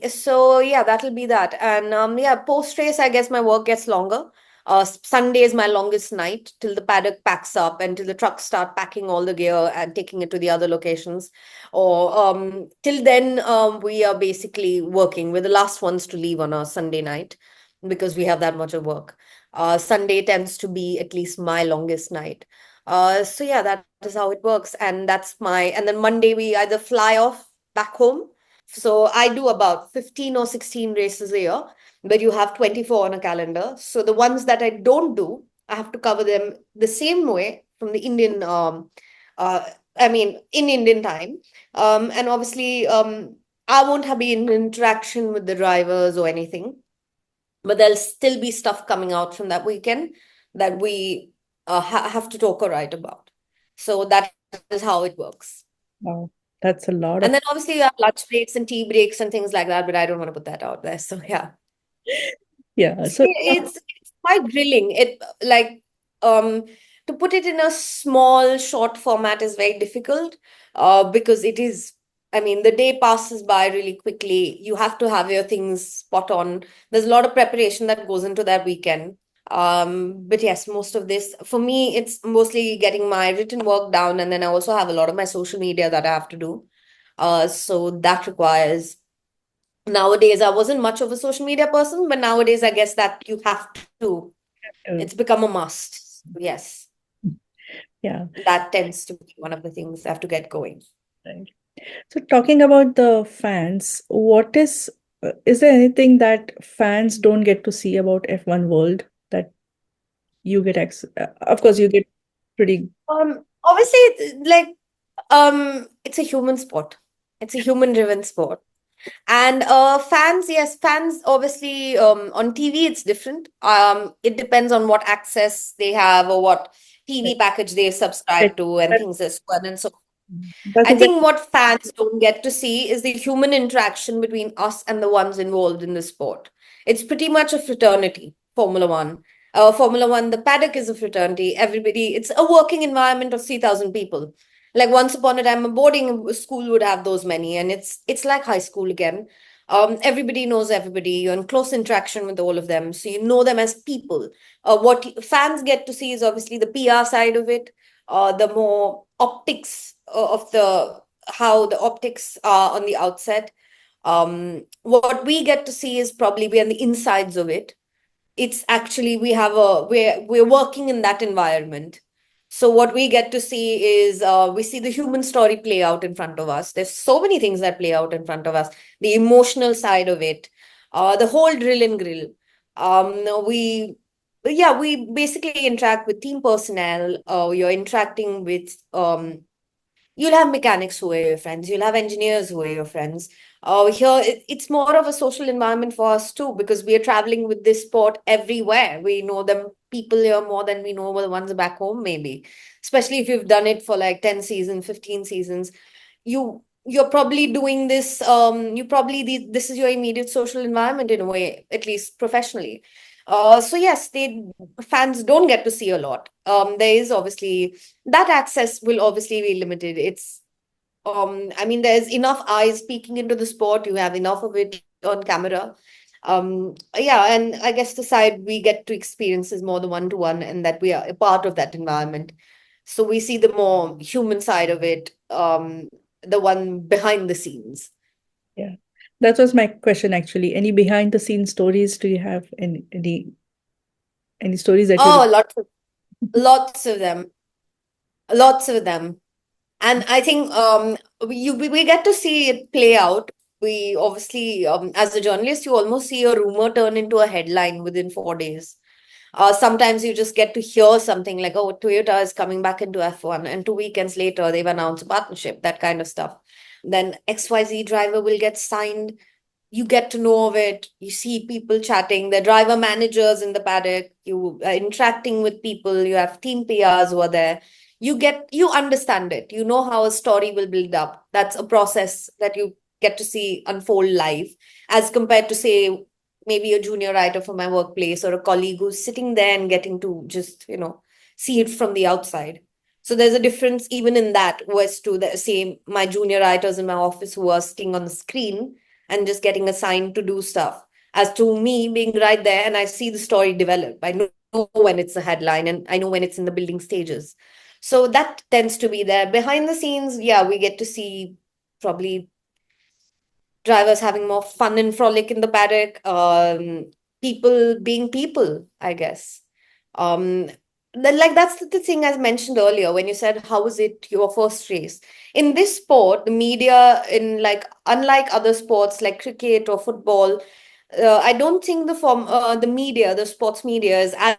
So yeah, that'll be that. And yeah, post race, I guess my work gets longer. Sunday is my longest night till the paddock packs up and till the trucks start packing all the gear and taking it to the other locations. Or till then, we are basically working. We're the last ones to leave on a Sunday night because we have that much of work. Sunday tends to be at least my longest night. So yeah, that is how it works. And and then Monday we either fly off back home. So I do about 15 or 16 races a year, but you have 24 on a calendar. So the ones that I don't do, I have to cover them the same way from the Indian I mean, in Indian time. And obviously, I won't have been in interaction with the drivers or anything, but there'll still be stuff coming out from that weekend that we have to talk or write about. So that is how it works.
Wow, that's a lot
And then
of.
obviously you have lunch breaks and tea breaks and things like that, but I don't want to put that out there. So yeah.
Yeah.
It's
So
it's quite grilling. It like um to put it in a small short format is very difficult because it is, I mean, the day passes by really quickly. You have to have your things spot on. There's a lot of preparation that goes into that weekend. But yes, most of this for me, it's mostly getting my written work down, and then I also have a lot of my social media that I have to do. So that requires, nowadays I wasn't much of a social media person, but nowadays I guess that you have to. It's
uh,
become a must. Yes,
yeah.
that tends to be one of the things I have to get going.
Right. So talking about the fans, is there anything that fans don't get to see about F1 world that you get of course you get pretty
Obviously, like it's a human sport. It's a human driven sport. And fans, yes, fans obviously on TV it's different. It depends on what access they have or what TV package they subscribe
that,
to and
that,
things as well. And so
that's
I
exactly.
think what fans don't get to see is the human interaction between us and the ones involved in the sport. It's pretty much a fraternity, Formula One. Formula One, the paddock is a fraternity. Everybody, it's a working environment of 3,000 people. Like once upon a time, a boarding school would have those many, and it's like high school again. Everybody knows everybody. You're in close interaction with all of them, so you know them as people. What fans get to see is obviously the PR side of it, the more optics of the how the optics are on the outset. What we get to see is probably we on the insides of it. It's actually we're working in that environment. So what we get to see is we see the human story play out in front of us. There's so many things that play out in front of us. The emotional side of it, the whole drill and grill. We yeah, we basically interact with team personnel. You're interacting with you'll have mechanics who are your friends, you'll have engineers who are your friends. Here, it's more of a social environment for us too, because we are traveling with this sport everywhere. We know them people here more than we know the ones back home, maybe. Especially if you've done it for like 10 seasons, 15 seasons. You're probably doing this, you probably, this is your immediate social environment in a way, at least professionally. So yes, they fans don't get to see a lot. There is obviously that access will obviously be limited. It's I mean, there's enough eyes peeking into the sport. You have enough of it on camera. Yeah, and I guess the side we get to experience is more the one-to-one, and that we are a part of that environment. So we see the more human side of it, the one behind the scenes.
Yeah, that was my question actually. Any behind the scenes stories? Do you have any stories that you?
Oh, lots of them, lots of them. And I think we get to see it play out. We obviously, as a journalist, you almost see a rumor turn into a headline within 4 days. Sometimes you just get to hear something like, oh, Toyota is coming back into F1, and 2 weekends later, they've announced a partnership, that kind of stuff. Then XYZ driver will get signed. You get to know of it. You see people chatting, the driver managers in the paddock, you are interacting with people, you have team PRs who are there. You understand it. You know how a story will build up. That's a process that you get to see unfold live, as compared to, say, maybe a junior writer from my workplace or a colleague who's sitting there and getting to just, see it from the outside. So there's a difference even in that, was to the same my junior writers in my office who are sitting on the screen and just getting assigned to do stuff, as to me being right there and I see the story develop. I know when it's a headline and I know when it's in the building stages. So that tends to be there. Behind the scenes, yeah, we get to see probably drivers having more fun and frolic in the paddock, people being people, I guess. Um, then, like that's the thing I mentioned earlier when you said, how was it your first race? In this sport, the media, in like unlike other sports like cricket or football, I don't think the media, the sports media, is as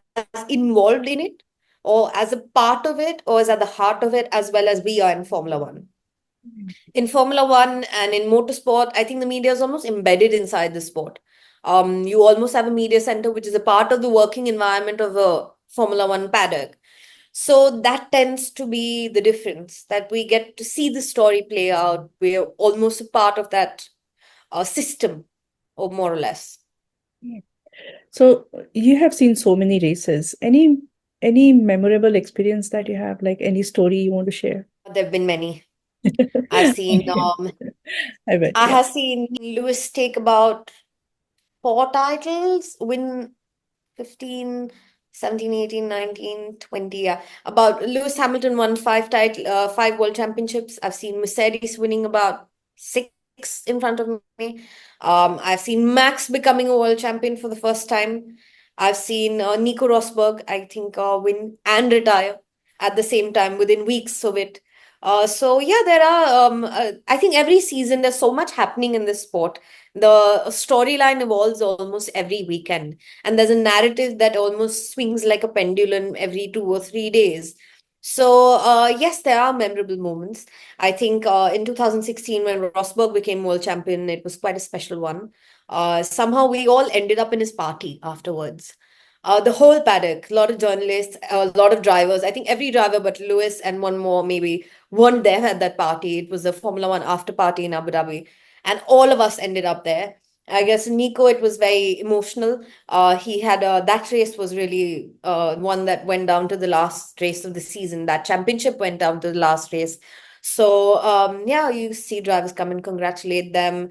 involved in it. or as a part of it, or is at the heart of it, as well as we are in Formula One. In Formula One and in motorsport, I think the media is almost embedded inside the sport. You almost have a media center which is a part of the working environment of a Formula One paddock. So that tends to be the difference, that we get to see the story play out. We're almost a part of that system, or more or less.
Yeah. So you have seen so many races. Any memorable experience that you have, like any story you want to share?
There have been many. I've seen
I bet,
I
yeah.
have seen Lewis take about four titles, win 15, 17, 18, 19, 20. Yeah. About Lewis Hamilton won five world championships. I've seen Mercedes winning about six in front of me. I've seen Max becoming a world champion for the first time. I've seen Nico Rosberg, I think, win and retire at the same time within weeks of it. So yeah, there are. I think every season there's so much happening in this sport. The storyline evolves almost every weekend, and there's a narrative that almost swings like a pendulum every 2 or 3 days. So yes, there are memorable moments. I think in 2016 when Rosberg became world champion, it was quite a special one. Somehow we all ended up in his party afterwards. The whole paddock, a lot of journalists, a lot of drivers. I think every driver but Lewis and one more maybe weren't there at that party. It was a Formula One after party in Abu Dhabi, and all of us ended up there. I guess Nico, it was very emotional. He had that race was really one that went down to the last race of the season. That championship went down to the last race. So yeah, you see drivers come and congratulate them.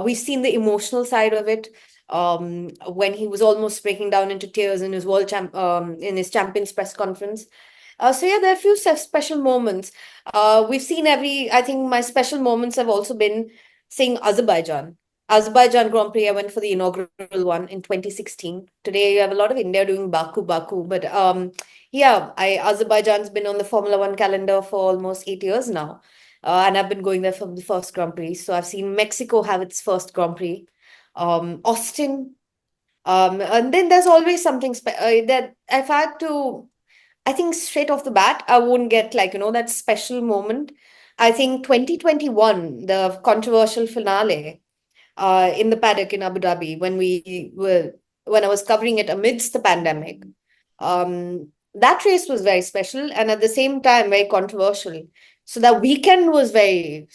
We've seen the emotional side of it. When he was almost breaking down into tears in his in his champions press conference. So yeah, there are a few special moments. We've seen every. I think my special moments have also been seeing Azerbaijan. Azerbaijan Grand Prix, I went for the inaugural one in 2016. Today, you have a lot of India doing Baku. But yeah, Azerbaijan's been on the Formula One calendar for almost 8 years now. And I've been going there from the first Grand Prix. So I've seen Mexico have its first Grand Prix, Austin. And then there's always something that if I had to, I think straight off the bat, I won't get like, that special moment. I think 2021, the controversial finale in the paddock in Abu Dhabi when I was covering it amidst the pandemic. That race was very special and at the same time very controversial. So that weekend was very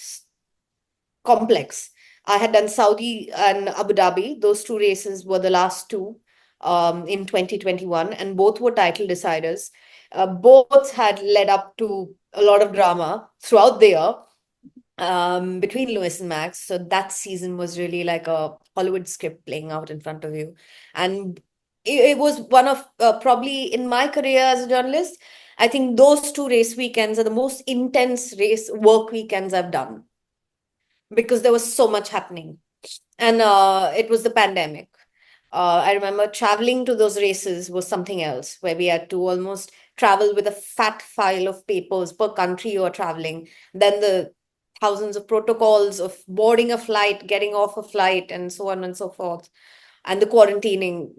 complex. I had done Saudi and Abu Dhabi. Those two races were the last two in 2021, and both were title deciders. Both had led up to a lot of drama throughout the year between Lewis and Max. So that season was really like a Hollywood script playing out in front of you. And it was one of probably in my career as a journalist, I think those two race weekends are the most intense race work weekends I've done because there was so much happening. And it was the pandemic. I remember traveling to those races was something else where we had to almost travel with a fat file of papers per country you are traveling. Then the thousands of protocols of boarding a flight, getting off a flight, and so on and so forth. And the quarantining,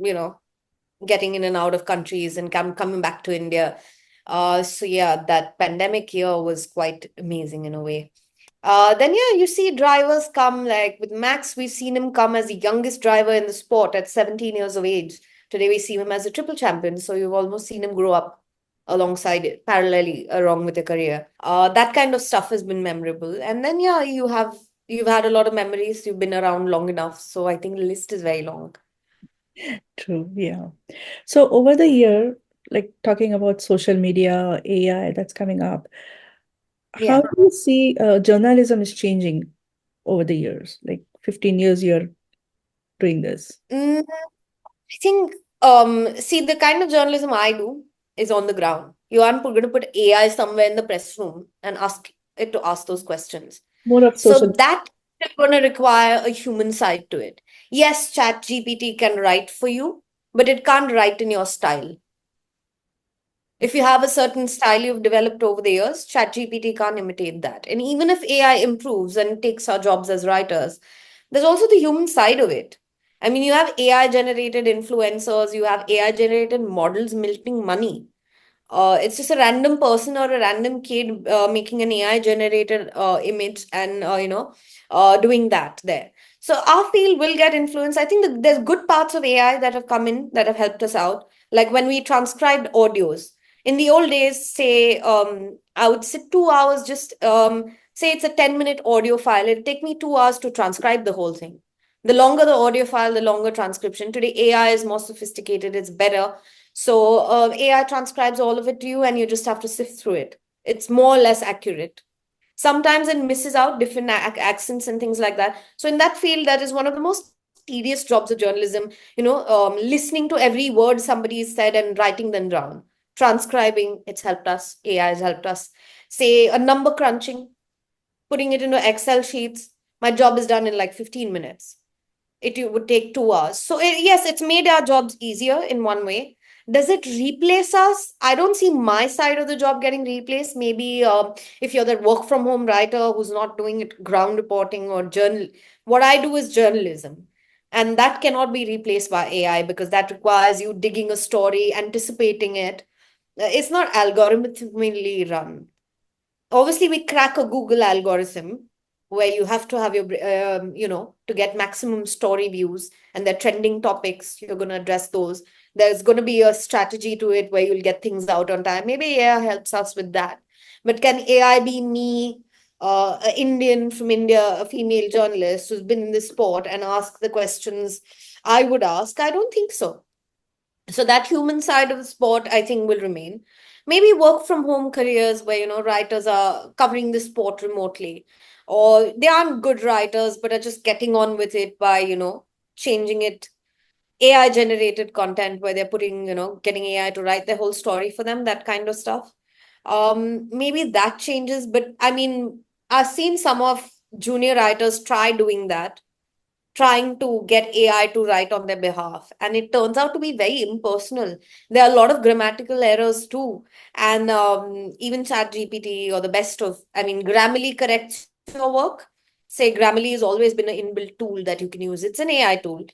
getting in and out of countries and coming back to India. So yeah, that pandemic year was quite amazing in a way. Then yeah, you see drivers come like with Max, we've seen him come as the youngest driver in the sport at 17 years of age. Today we see him as a triple champion, so you've almost seen him grow up alongside it, parallelly along with your career. That kind of stuff has been memorable. And then yeah, you've had a lot of memories, you've been around long enough, so I think the list is very long.
True, yeah. So over the year, like talking about social media, AI that's coming up, how
Yeah.
do you see journalism is changing over the years? Like 15 years you're doing this.
I think see the kind of journalism I do is on the ground. You aren't going to put AI somewhere in the press room and ask it to ask those questions.
More of
So
social.
that is going to require a human side to it. Yes, Chat GPT can write for you, but it can't write in your style. If you have a certain style you've developed over the years, ChatGPT can't imitate that. And even if AI improves and takes our jobs as writers, there's also the human side of it. I mean, you have AI generated influencers, you have AI generated models milking money. It's just a random person or a random kid making an AI generated image and doing that there. So our field will get influenced. I think that there's good parts of AI that have come in that have helped us out. Like when we transcribed audios in the old days, say I would sit 2 hours just say it's a 10-minute audio file. It'd take me 2 hours to transcribe the whole thing. The longer the audio file, the longer transcription. Today, AI is more sophisticated. It's better, so AI transcribes all of it to you, and you just have to sift through it. It's more or less accurate. Sometimes it misses out different accents and things like that. So in that field, that is one of the most tedious jobs of journalism. Listening to every word somebody said and writing them down. Transcribing, it's helped us. AI has helped us. Say a number crunching, putting it into Excel sheets. My job is done in like 15 minutes. It would take 2 hours. So yes, it's made our jobs easier in one way. Does it replace us? I don't see my side of the job getting replaced. Maybe if you're that work from home writer who's not doing it ground reporting or journal, what I do is journalism. And that cannot be replaced by AI because that requires you digging a story, anticipating it. It's not algorithmically run. Obviously we crack a Google algorithm where you have to have your to get maximum story views, and the trending topics you're going to address those. There's going to be a strategy to it where you'll get things out on time. Maybe AI helps us with that. But can AI be me, an Indian from India, a female journalist who's been in this sport, and ask the questions I would ask? I don't think so. So that human side of the sport, I think, will remain. Maybe work from home careers where writers are covering the sport remotely, or they aren't good writers but are just getting on with it by changing it. AI generated content where they're putting getting AI to write their whole story for them, that kind of stuff. Maybe that changes, but I mean, I've seen some of junior writers try doing that, trying to get AI to write on their behalf. And it turns out to be very impersonal. There are a lot of grammatical errors too. And even ChatGPT or the best of, I mean, Grammarly corrects your work. Say Grammarly has always been an inbuilt tool that you can use. It's an AI tool.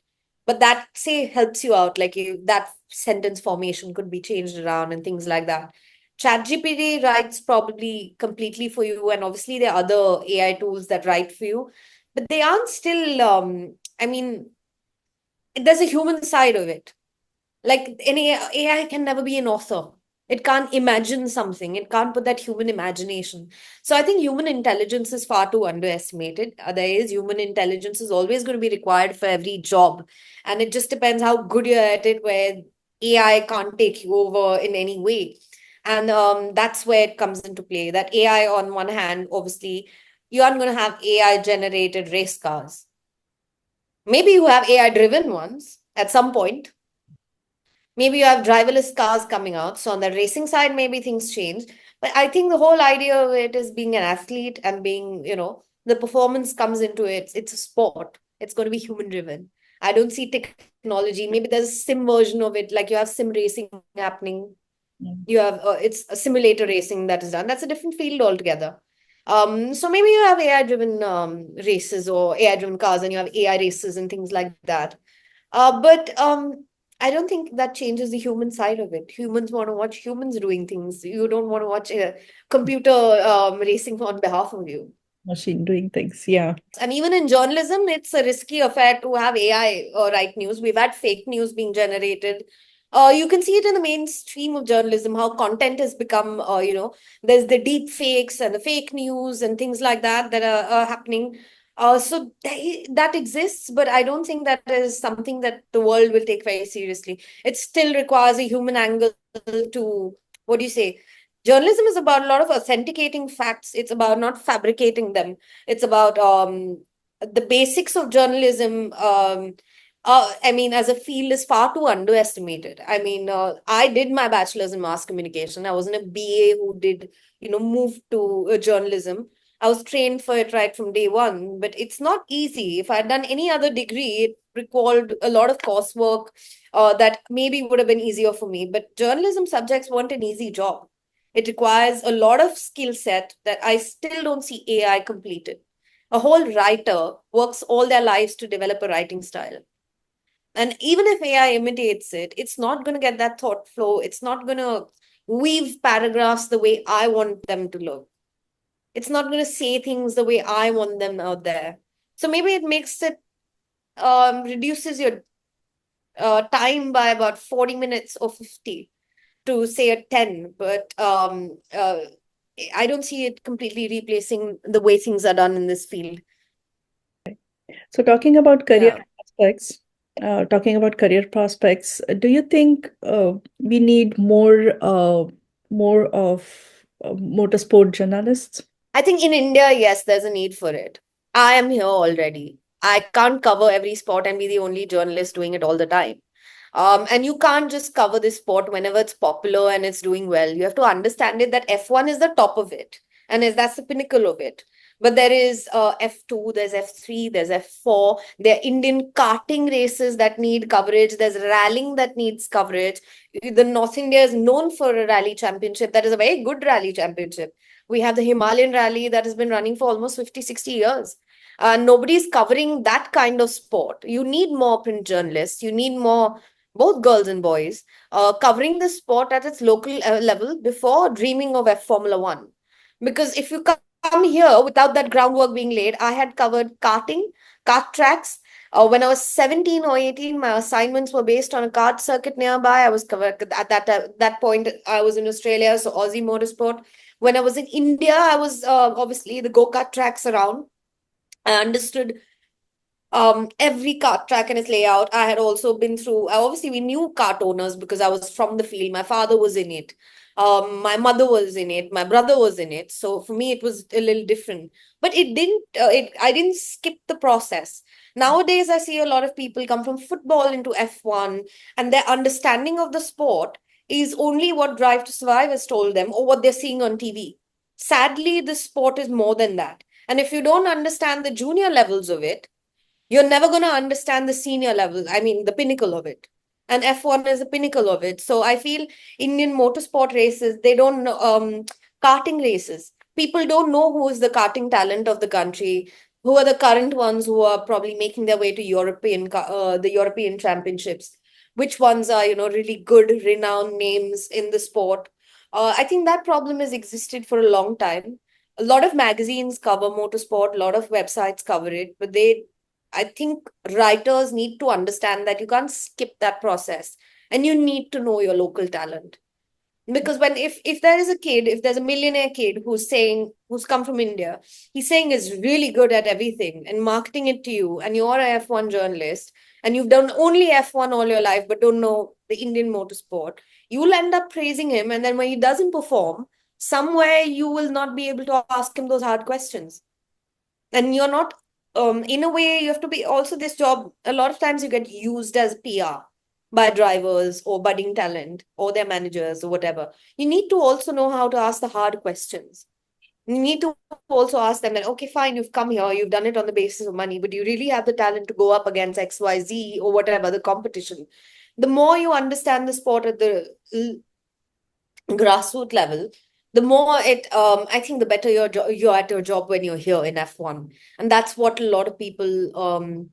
But that, say, helps you out. Like that sentence formation could be changed around and things like that. ChatGPT writes probably completely for you. And obviously, there are other AI tools that write for you, but they aren't still I mean, there's a human side of it. Like any AI can never be an author. It can't imagine something. It can't put that human imagination. So I think human intelligence is far too underestimated. There is human intelligence is always going to be required for every job. And it just depends how good you're at it, where AI can't take you over in any way. And that's where it comes into play. That AI, on one hand, obviously, you aren't going to have AI generated race cars. Maybe you have AI driven ones at some point. Maybe you have driverless cars coming out. So on the racing side, maybe things change. But I think the whole idea of it is being an athlete and being, the performance comes into it. It's a sport. It's going to be human driven. I don't see technology. Maybe there's a sim version of it, like you have sim racing happening.
Yeah.
You have it's a simulator racing that is done. That's a different field altogether. So maybe you have AI driven races or AI driven cars, and you have AI races and things like that. But I don't think that changes the human side of it. Humans want to watch humans doing things. You don't want to watch a computer racing on behalf of you.
Machine doing things. Yeah.
And even in journalism, it's a risky affair to have AI write news. We've had fake news being generated. You can see it in the mainstream of journalism, how content has become, there's the deep fakes and the fake news and things like that that are happening. So that exists, but I don't think that is something that the world will take very seriously. It still requires a human angle to, what do you say? Journalism is about a lot of authenticating facts. It's about not fabricating them. It's about the basics of journalism. I mean, as a field, is far too underestimated. I mean, I did my bachelor's in mass communication. I wasn't a BA who did, move to journalism. I was trained for it right from day one, but it's not easy. If I'd done any other degree, it required a lot of coursework that maybe would have been easier for me. But journalism subjects weren't an easy job. It requires a lot of skill set that I still don't see AI completed. A whole writer works all their lives to develop a writing style. And even if AI imitates it, it's not going to get that thought flow. It's not going to weave paragraphs the way I want them to look. It's not going to say things the way I want them out there. So maybe it makes it reduces your time by about 40 minutes or 50 to say a 10, but I don't see it completely replacing the way things are done in this field.
So
Yeah.
talking about career prospects, do you think we need more of motorsport journalists?
I think in India, yes, there's a need for it. I am here already. I can't cover every sport and be the only journalist doing it all the time. And you can't just cover this sport whenever it's popular and it's doing well. You have to understand it that F1 is the top of it, and that's the pinnacle of it. But there is F2, there's F3, there's F4. There are Indian karting races that need coverage. There's rallying that needs coverage. The North India is known for a rally championship. That is a very good rally championship. We have the Himalayan rally that has been running for almost 50, 60 years. Nobody's covering that kind of sport. You need more print journalists. You need more, both girls and boys, covering the sport at its local level before dreaming of F Formula One. Because if you come here without that groundwork being laid, I had covered karting, kart tracks. When I was 17 or 18, my assignments were based on a kart circuit nearby. I was covered at that point. I was in Australia, so Aussie Motorsport. When I was in India, I was obviously the go-kart tracks around. I understood every kart track and its layout. I had also been through, obviously we knew kart owners because I was from the field. My father was in it. My mother was in it. My brother was in it. So for me, it was a little different. But I didn't skip the process. Nowadays, I see a lot of people come from football into F1, and their understanding of the sport is only what Drive to Survive has told them or what they're seeing on TV. Sadly, the sport is more than that. And if you don't understand the junior levels of it, you're never going to understand the senior level. I mean, the pinnacle of it. And F1 is the pinnacle of it. So I feel Indian motorsport races, they don't know, karting races. People don't know who is the karting talent of the country, who are the current ones who are probably making their way to the European championships, which ones are, really good, renowned names in the sport. I think that problem has existed for a long time. A lot of magazines cover motorsport, a lot of websites cover it, but I think writers need to understand that you can't skip that process and you need to know your local talent. Because if there is a kid, if there's a millionaire kid who's come from India, he's saying is really good at everything and marketing it to you, and you're a F1 journalist and you've done only F1 all your life but don't know the Indian motorsport, you'll end up praising him. And then when he doesn't perform, somewhere you will not be able to ask him those hard questions, and you're not in a way you have to be also this job. A lot of times you get used as PR by drivers or budding talent or their managers or whatever. You need to also know how to ask the hard questions. You need to also ask them that, okay, fine, you've come here, you've done it on the basis of money, but do you really have the talent to go up against XYZ or whatever the competition? The more you understand the sport at the grassroots level, the more I think the better you're at your job when you're here in F1. And that's what a lot of people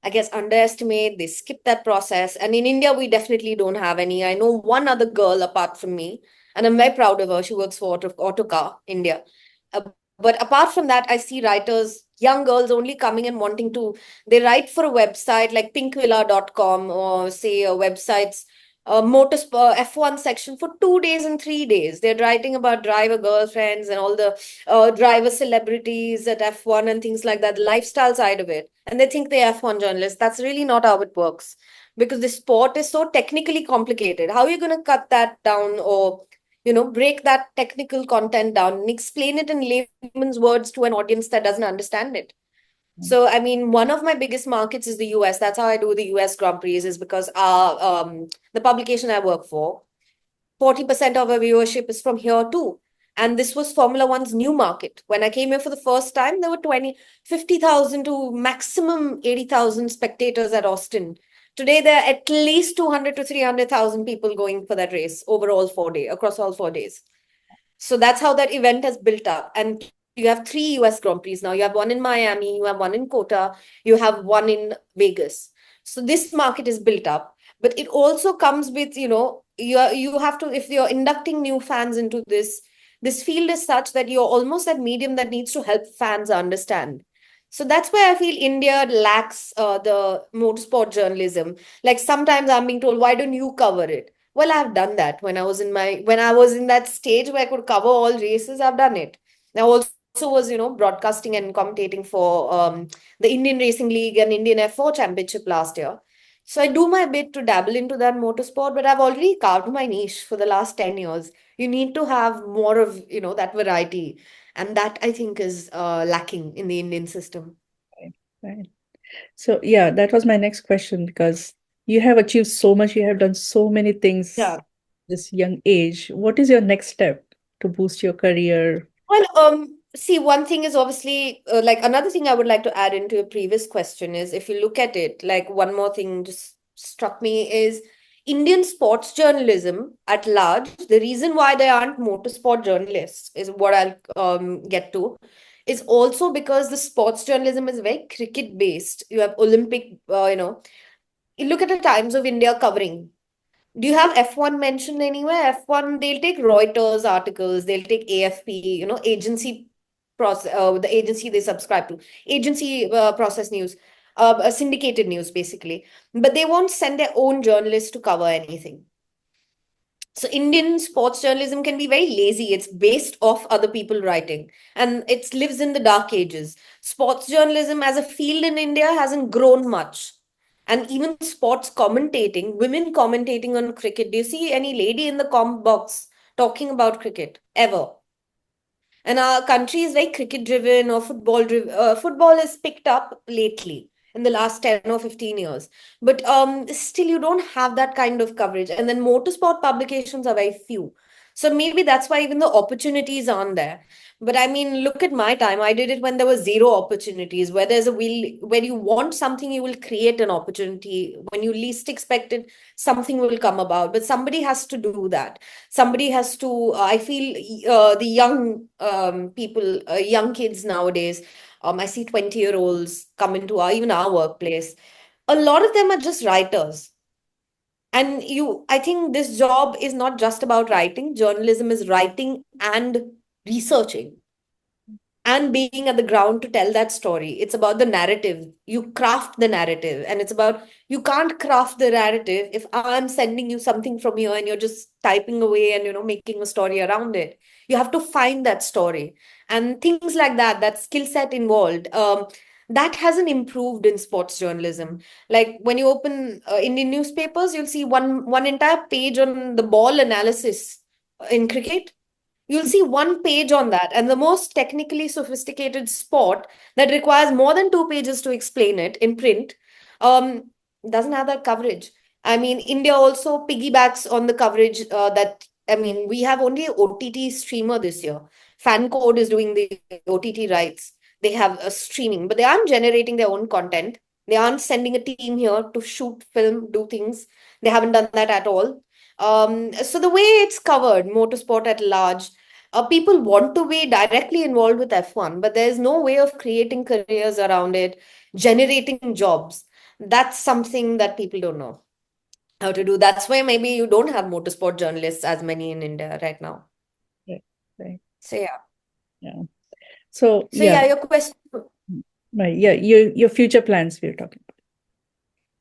I guess underestimate. They skip that process. And in India, we definitely don't have any. I know one other girl apart from me, and I'm very proud of her. She works for Autocar India. Uh, but apart from that, I see writers, young girls only coming and wanting to, they write for a website like pinkvilla.com, or say a website's motorsport F1 section for 2 days and 3 days. They're writing about driver girlfriends and all the driver celebrities at F1 and things like that, the lifestyle side of it. And they think they're F1 journalists. That's really not how it works, because the sport is so technically complicated. How are you going to cut that down, or break that technical content down and explain it in layman's words to an audience that doesn't understand it? So, I mean, one of my biggest markets is the US. That's how I do the US Grand Prix, is because the publication I work for, 40% of our viewership is from here too. And this was Formula One's new market. When I came here for the first time, there were 50,000 to maximum 80,000 spectators at Austin. Today, there are at least 200 to 300,000 people going for that race across all 4 days. So that's how that event has built up. And you have 3 US Grand Prix now. You have one in Miami, you have one in Kota, you have one in Vegas. So this market is built up, but it also comes with, you have to, if you're inducting new fans into this field is such that you're almost that medium that needs to help fans understand. So that's why I feel India lacks the motorsport journalism. Like sometimes I'm being told, why don't you cover it? Well, I've done that when I was in that stage where I could cover all races. I've done it. I also was, broadcasting and commentating for the Indian Racing League and Indian F4 Championship last year. So I do my bit to dabble into that motorsport, but I've already carved my niche for the last 10 years. You need to have more of, that variety. And that I think is lacking in the Indian system.
Right. Right. So, yeah, that was my next question because you have achieved so much, you have done so many things
Yeah.
this young age. What is your next step to boost your career?
Well, see, one thing is obviously like another thing I would like to add into your previous question is if you look at it, like one more thing just struck me is Indian sports journalism at large. The reason why there aren't motorsport journalists is what I'll get to, is also because the sports journalism is very cricket based. You have Olympic, you look at the Times of India covering. Do you have F1 mentioned anywhere? F1, they'll take Reuters articles, they'll take AFP, agency process, the agency they subscribe to, agency process news, syndicated news basically. But they won't send their own journalists to cover anything. So Indian sports journalism can be very lazy. It's based off other people writing, and it lives in the dark ages. Sports journalism as a field in India hasn't grown much. And even sports commentating, women commentating on cricket. Do you see any lady in the comment box talking about cricket ever? And our country is very cricket driven or football driven. Football is picked up lately in the last 10 or 15 years. But still, you don't have that kind of coverage. And then motorsport publications are very few. So maybe that's why even the opportunities aren't there. But I mean, look at my time. I did it when there were zero opportunities. Where there's a will, where you want something, you will create an opportunity. When you least expect it, something will come about. But somebody has to do that. Somebody has to, I feel the young people, young kids nowadays, I see 20-year-olds come into even our workplace. A lot of them are just writers. And I think this job is not just about writing. Journalism is writing and researching and being at the ground to tell that story. It's about the narrative. You craft the narrative, and it's about you can't craft the narrative if I'm sending you something from here and you're just typing away and making a story around it. You have to find that story and things like that. That skill set involved. That hasn't improved in sports journalism. Like when you open Indian newspapers, you'll see one entire page on the ball analysis in cricket. You'll see one page on that, and the most technically sophisticated sport that requires more than two pages to explain it in print um, doesn't have that coverage. I mean, India also piggybacks on the coverage that, I mean, we have only OTT streamer this year. Fan Code is doing the OTT rights. They have a streaming, but they aren't generating their own content. They aren't sending a team here to shoot film, do things. They haven't done that at all. So the way it's covered, motorsport at large, people want to be directly involved with F1, but there's no way of creating careers around it, generating jobs. That's something that people don't know how to do. That's why maybe you don't have motorsport journalists as many in India right now.
Right. Right.
So yeah.
Yeah. So,
So yeah,
yeah,
your question.
right. Yeah, your future plans we're talking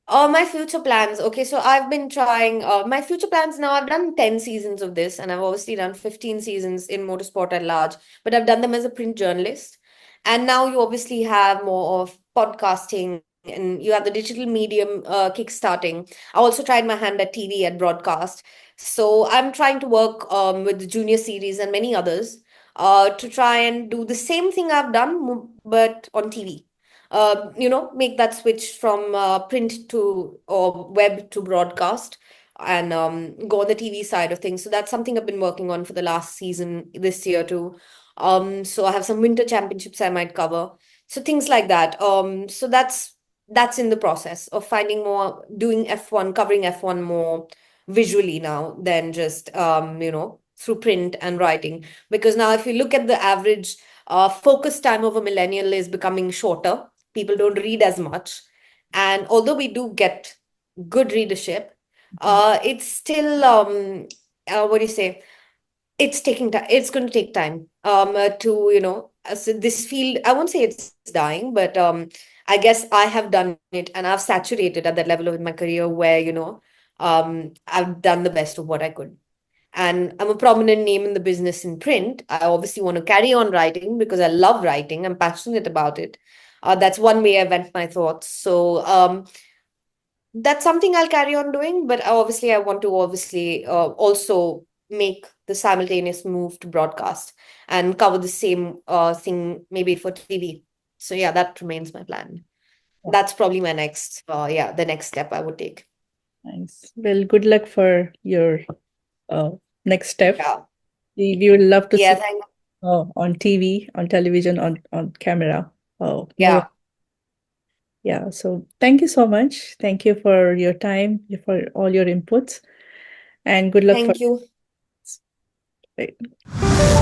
My future plans. Okay, so I've been trying my future plans now. I've done 10 seasons of this, and I've obviously done 15 seasons in motorsport at large, but I've done them as a print journalist. And now you obviously have more of podcasting and you have the digital medium kickstarting. I also tried my hand at TV at broadcast. So I'm trying to work with the junior series and many others to try and do the same thing I've done, but on TV. Make that switch from print to or web to broadcast and go on the TV side of things. So that's something I've been working on for the last season this year too. So I have some winter championships I might cover. So things like that. So that's in the process of finding more, doing F1, covering F1 more visually now than just through print and writing. Because now if you look at the average focus time of a millennial is becoming shorter. People don't read as much. And although we do get good readership, It's still what do you say? It's taking time. It's going to take time to, so this field, I won't say it's dying, but I guess I have done it and I've saturated at that level of my career where, I've done the best of what I could. And I'm a prominent name in the business in print. I obviously want to carry on writing because I love writing. I'm passionate about it. That's one way I vent my thoughts. So that's something I'll carry on doing, but obviously I want to obviously also make the simultaneous move to broadcast and cover the same thing maybe for TV. So yeah, that remains my plan. That's probably my next the next step I would take.
Nice. Well, good luck for your uh, next step.
Yeah.
We would love to
Yeah,
see
thank
on TV, on television, on camera. Oh, more.
yeah.
Yeah. So thank you so much. Thank you for your time, for all your inputs, and good luck for.
Thank you.
Right.